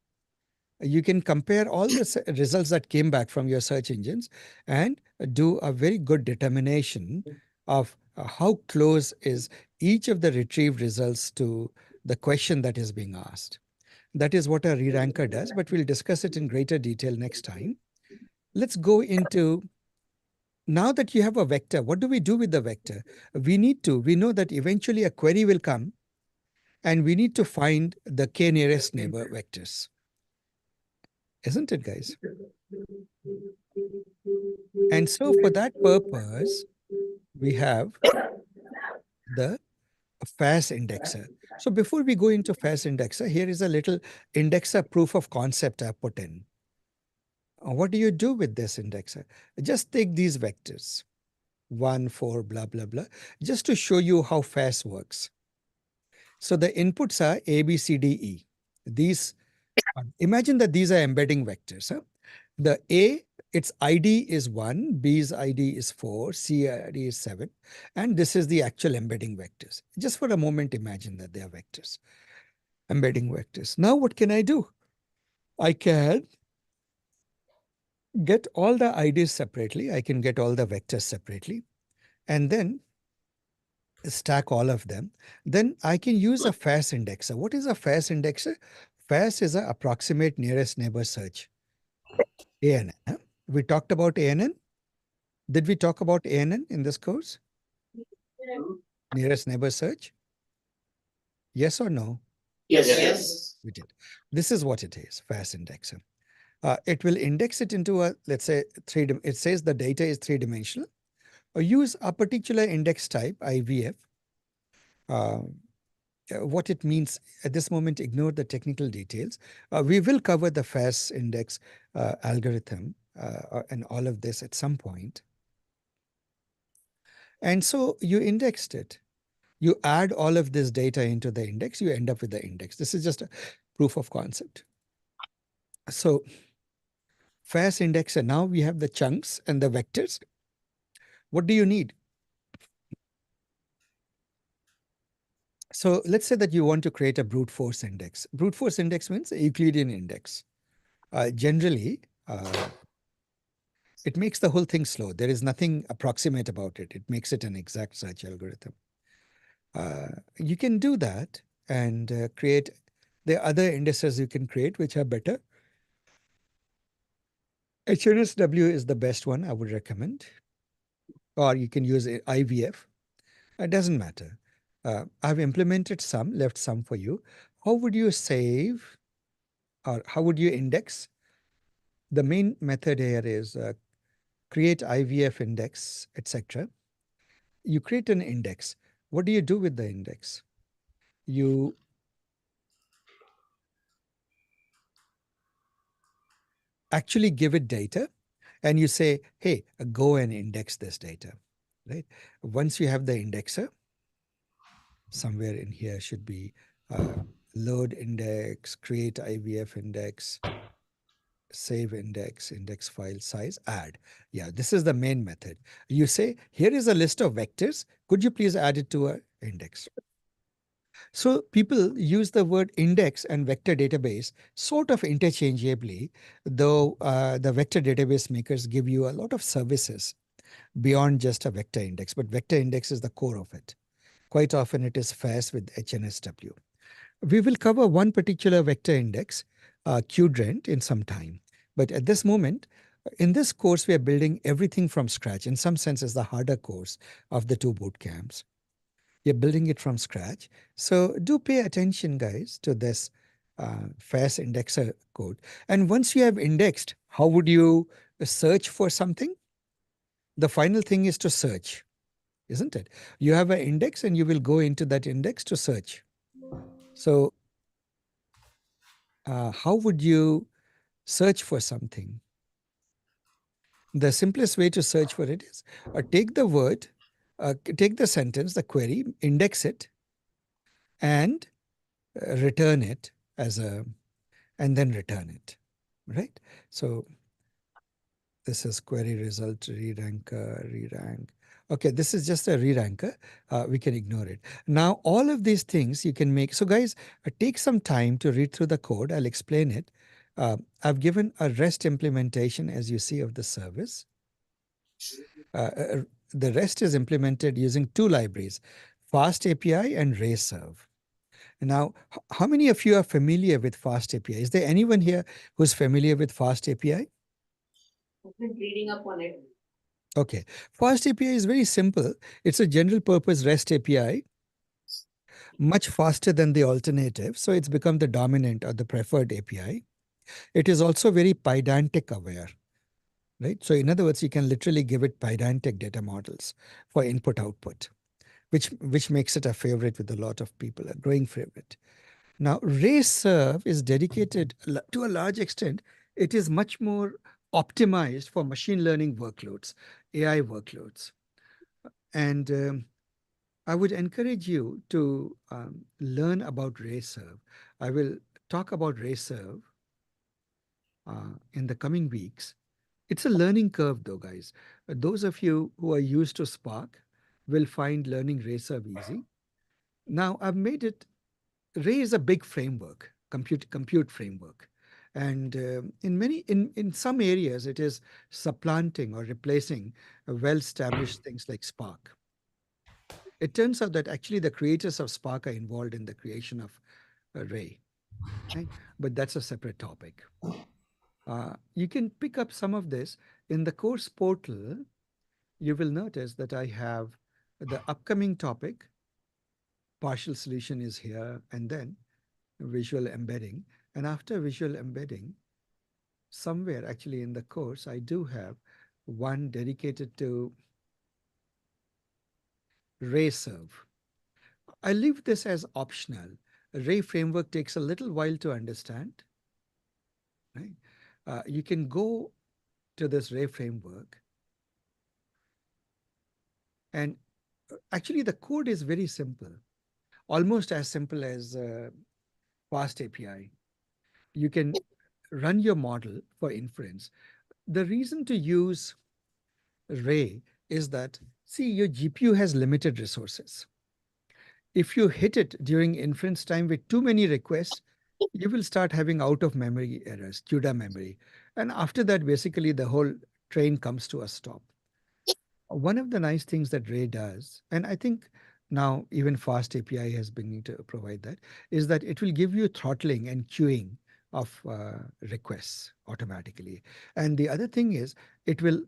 you can compare all the results that came back from your search engines and do a very good determination of how close is each of the retrieved results to the question that is being asked. That is what a re-ranker does, but we'll discuss it in greater detail next time. Let's go into, now that you have a vector, what do we do with the vector? We know that eventually a query will come and we need to find the k nearest neighbor vectors. Isn't it, guys? And so for that purpose, we have the FAS indexer. So before we go into FAS indexer, here is a little indexer proof of concept I put in. What do you do with this indexer? Just take these vectors, 1, 4, blah, blah, blah, just to show you how FAS works. So the inputs are A, B, C, D, E. These, imagine that these are embedding vectors. Huh? The A, its ID is 1, B's ID is 4, C ID is 7, and this is the actual embedding vectors. Just for a moment, imagine that they are vectors, embedding vectors. Now what can I do? I can get all the IDs separately. I can get all the vectors separately, and then stack all of them. Then I can use a FAS indexer. What is a FAS indexer? FAS is an approximate nearest neighbor search. ANN. Huh? We talked about ANN. Did we talk about ANN in this course? Nearest neighbor search? Yes or no? Yes. We did. This is what it is, FAS indexer. It will index it into a, let's say, it says the data is three-dimensional. Or use a particular index type, IVF. What it means at this moment, ignore the technical details. We will cover the FAS index algorithm and all of this at some point. And so you indexed it. You add all of this data into the index, you end up with the index. This is just proof of concept. So fast indexer, now we have the chunks and the vectors. What do you need? So let's say that you want to create a brute force index. Brute force index means a Euclidean index. Generally, it makes the whole thing slow. There is nothing approximate about it. It makes it an exact search algorithm. You can do that and create the other indices you can create, which are better. HNSW is the best one I would recommend. Or you can use IVF. It doesn't matter. I've implemented some, left some for you. How would you save or how would you index? The main method here is create IVF index, etc. You create an index. What do you do with the index? You actually give it data and you say, hey, go and index this data, right? Once you have the indexer, somewhere in here should be load index, create IVF index, save index, index file size, add. Yeah, this is the main method. You say, here is a list of vectors. Could you please add it to an index? So people use the word index and vector database sort of interchangeably, though the vector database makers give you a lot of services beyond just a vector index, but vector index is the core of it. Quite often it is fast with HNSW. We will cover one particular vector index, QDrent, in some time. But at this moment, in this course, we are building everything from scratch. In some sense, it's the harder course of the two boot camps. You're building it from scratch. So do pay attention, guys, to this fast indexer code. And once you have indexed, how would you search for something? The final thing is to search, isn't it? You have an index and you will go into that index to search. So how would you search for something? The simplest way to search for it is take the word, take the sentence, the query, index it, and return it as a, and then return it, right? So this is query result, re-rank. Okay, this is just a re-ranker. We can ignore it. Now, all of these things you can make. So guys, take some time to read through the code. I'll explain it. I've given a REST implementation, as you see, of the service. The REST is implemented using two libraries, Fast API and RayServe. Now, how many of you are familiar with Fast API? Is there anyone here who's familiar with Fast API? I've been reading up on it. Okay. Fast API is very simple. It's a general purpose REST API, much faster than the alternative. So it's become the dominant or the preferred API. It is also very pedantic aware, right? So in other words, you can literally give it pedantic data models for input output, which makes it a favorite with a lot of people, a growing favorite. Now, RayServe is dedicated to a large extent. It is much more optimized for machine learning workloads, AI workloads. And I would encourage you to learn about RayServe. I will talk about RayServe in the coming weeks. It's a learning curve, though, guys. Those of you who are used to Spark will find learning RayServe easy. Now, I've made it. Ray is a big framework, compute framework, and in some areas it is supplanting or replacing well-established things like Spark. It turns out that actually the creators of Spark are involved in the creation of Ray, right? But that's a separate topic. You can pick up some of this in the course portal. You will notice that I have the upcoming topic, partial solution is here, and then visual embedding. And after visual embedding, somewhere actually in the course, I do have one dedicated to RayServe. I leave this as optional. Ray framework takes a little while to understand, right? You can go to this Ray framework and actually the code is very simple, almost as simple as Fast API. you can run your model for inference. The reason to use Ray is that, see, your GPU has limited resources. If you hit it during inference time with too many requests, you will start having out of memory errors, CUDA memory. And after that, basically the whole train comes to a stop. One of the nice things that Ray does, and I think now even Fast API has begun to provide that, is that it will give you throttling and queuing of requests automatically. And the other thing is it will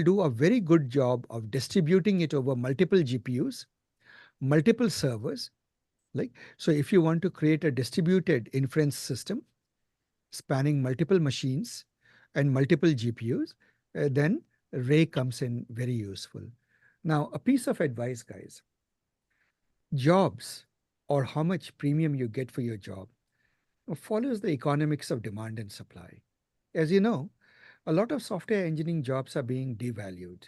do a very good job of distributing it over multiple GPUs, multiple servers. Like, so if you want to create a distributed inference system spanning multiple machines and multiple GPUs, then Ray comes in very useful. Now, a piece of advice, guys: jobs, or how much premium you get for your job, follows the economics of demand and supply. As you know, a lot of software engineering jobs are being devalued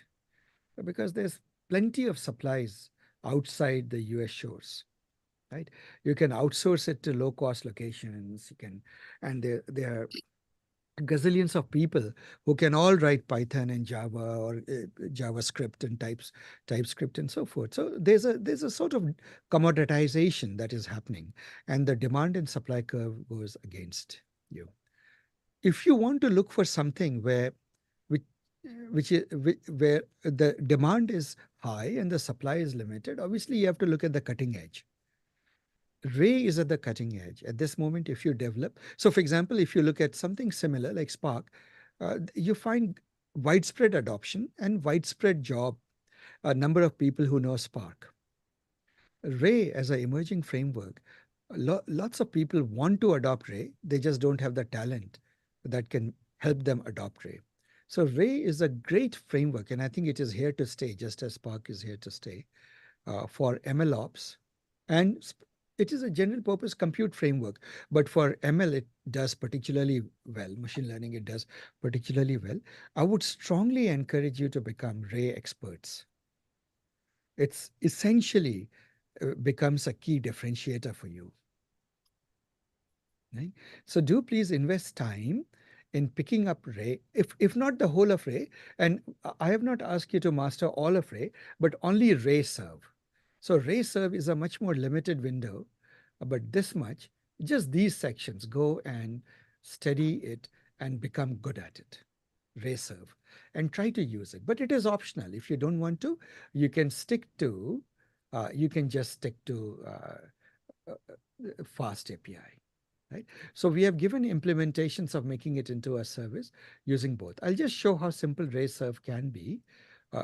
because there's plenty of supplies outside the US shores, right? You can outsource it to low cost locations. You can, and there are gazillions of people who can all write Python and Java, or JavaScript and TypeScript and so forth. So there's a sort of commoditization that is happening, and the demand and supply curve goes against you. If you want to look for something which where the demand is high and the supply is limited, obviously you have to look at the cutting edge. Ray is at the cutting edge. At this moment, if you develop, so for example, if you look at something similar like Spark, you find widespread adoption and widespread job, a number of people who know Spark. Ray as an emerging framework, lots of people want to adopt Ray. They just don't have the talent that can help them adopt Ray. So Ray is a great framework, and I think it is here to stay, just as Spark is here to stay for MLOps. And it is a general purpose compute framework, but for ML, it does particularly well. Machine learning, it does particularly well. I would strongly encourage you to become Ray experts. It's essentially becomes a key differentiator for you. Right? So do please invest time in picking up Ray, if not the whole of Ray. And I have not asked you to master all of Ray, but only Ray serve. So Ray serve is a much more limited window, but this much, just these sections, go and study it and become good at it. Ray serve and try to use it. But it is optional. If you don't want to, you can stick to, you can just stick to Fast API. Right? So we have given implementations of making it into a service using both. I'll just show how simple Ray serve can be.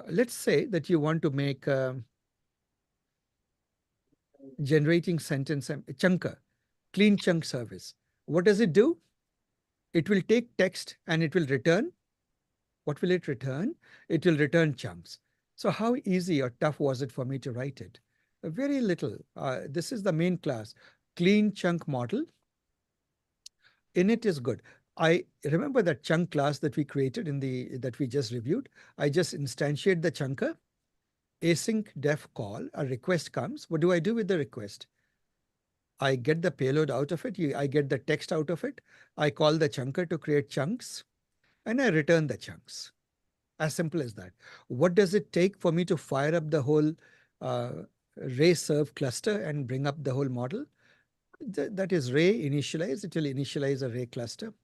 Let's say that you want to make generating sentence chunker, clean chunk service. What does it do? It will take text and it will return. What will it return? It will return chunks. So how easy or tough was it for me to write it? Very little. This is the main class, clean chunk model. Init is good. I remember that chunk class that we created that we just reviewed. I just instantiate the chunker, async def call, a request comes. What do I do with the request? I get the payload out of it. I get the text out of it. I call the chunker to create chunks, and I return the chunks. As simple as that. What does it take for me to fire up the whole uh, Ray serve cluster and bring up the whole model? That is Ray initialize. It will initialize a Ray cluster.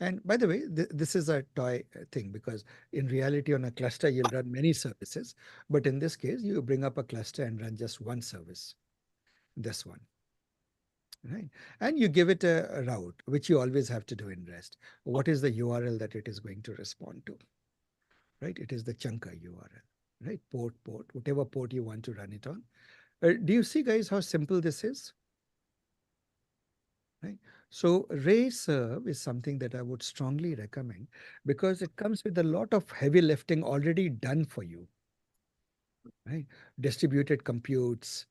And by the way, this is a toy thing, because in reality on a cluster, you'll run many services. But in this case, you bring up a cluster and run just one service, this one. Right. And you give it a route, which you always have to do in REST. What is the URL that it is going to respond to? Right. It is the chunker URL, right? Port, whatever port you want to run it on. Do you see, guys, how simple this is? Right. So Ray serve is something that I would strongly recommend, because it comes with a lot of heavy lifting already done for you. Right. Distributed computes,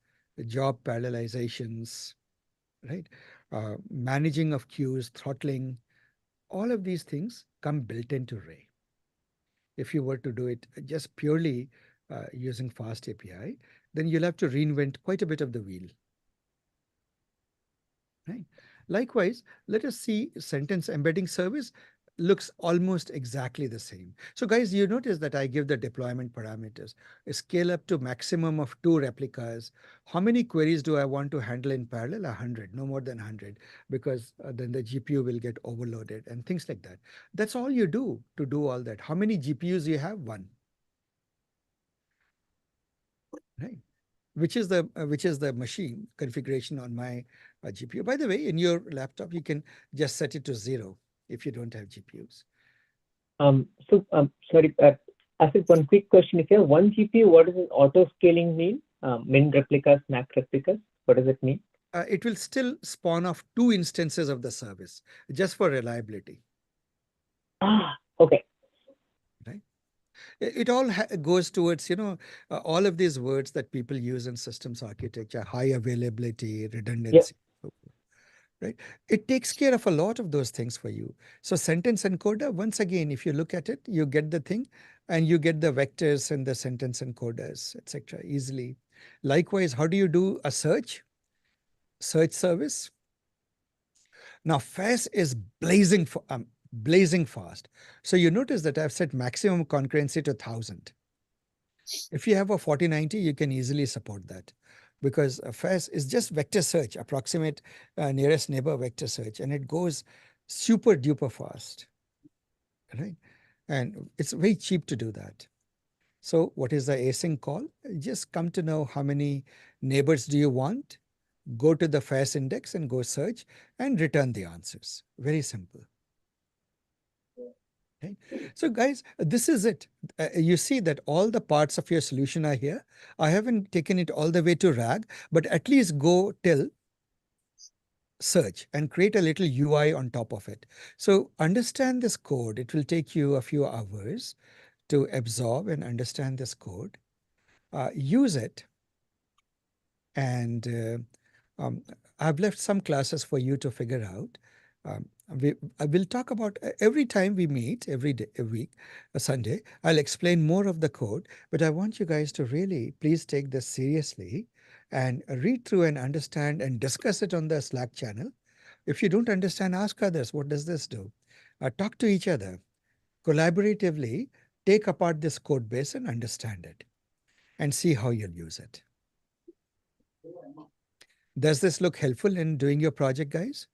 job parallelizations, right? Managing of queues, throttling, all of these things come built into Ray. If you were to do it just purely using Fast API, then you'll have to reinvent quite a bit of the wheel. Right? Likewise, let us see sentence embedding service looks almost exactly the same. So guys, you notice that I give the deployment parameters. Scale up to maximum of 2 replicas. How many queries do I want to handle in parallel? 100, no more than 100, because then the GPU will get overloaded and things like that. That's all you do to do all that. How many GPUs you have? 1. Right. Which is the machine configuration on my GPU. By the way, in your laptop, you can just set it to 0 if you don't have GPUs. Sorry, Asif, one quick question. If you have one GPU, what does auto scaling mean? Min replicas, max replicas, what does it mean? It will still spawn off 2 instances of the service just for reliability. Okay. Right. It all goes towards, all of these words that people use in systems architecture: high availability, redundancy. Yep. Right? It takes care of a lot of those things for you. So sentence encoder, once again, if you look at it, you get the thing and you get the vectors and the sentence encoders, etc. easily. Likewise, how do you do a search service? Now, FAS is blazing fast. So you notice that I've set maximum concurrency to 1000. If you have a 4090, you can easily support that, because FAS is just vector search, approximate nearest neighbor vector search, and it goes super duper fast, right? And it's very cheap to do that. So what is the async call? Just come to know how many neighbors do you want, go to the FAS index and go search and return the answers. Very simple. Okay. So guys, this is it. You see that all the parts of your solution are here. I haven't taken it all the way to RAG, but at least go till search and create a little UI on top of it. So understand this code. It will take you a few hours to absorb and understand this code. Use it. And I've left some classes for you to figure out. I will talk about every time we meet, every day, a week, a Sunday, I'll explain more of the code, but I want you guys to really please take this seriously and read through and understand and discuss it on the Slack channel. If you don't understand, ask others, what does this do? Talk to each other, collaboratively take apart this code base and understand it and see how you'll use it. Does this look helpful in doing your project, guys?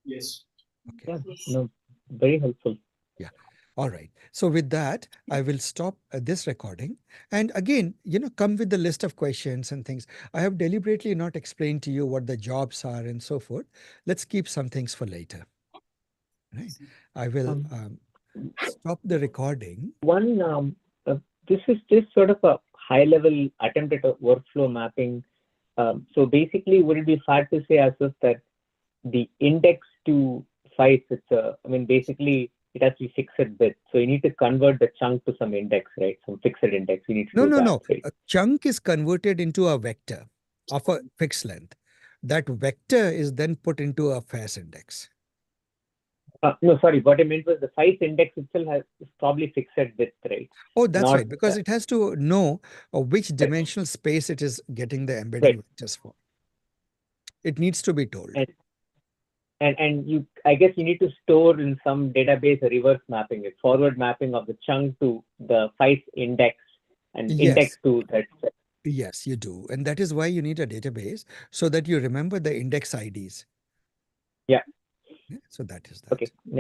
Yes. Okay. Yeah, no, very helpful. Yeah. All right. So with that, I will stop this recording. And again, come with the list of questions and things. I have deliberately not explained to you what the jobs are and so forth. Let's keep some things for later. Right. I will stop the recording. This is just sort of a high-level attempt at a workflow mapping. So basically, would it be fair to say as if that the index to size, basically it has to be fixed bit. So you need to convert the chunk to some index, right? Some fixed index. You need to do that. No. Right? A chunk is converted into a vector of a fixed length. That vector is then put into a FAS index. No, sorry. What I meant was the size index itself is probably fixed width, right? Oh, that's right. Because it has to know which dimensional space it is getting the embedding vectors for. It needs to be told. And I guess you need to store in some database a reverse mapping, a forward mapping of the chunk to the size index and index to that. Yes, you do. And that is why you need a database, so that you remember the index IDs. Yeah. So that is that. Okay.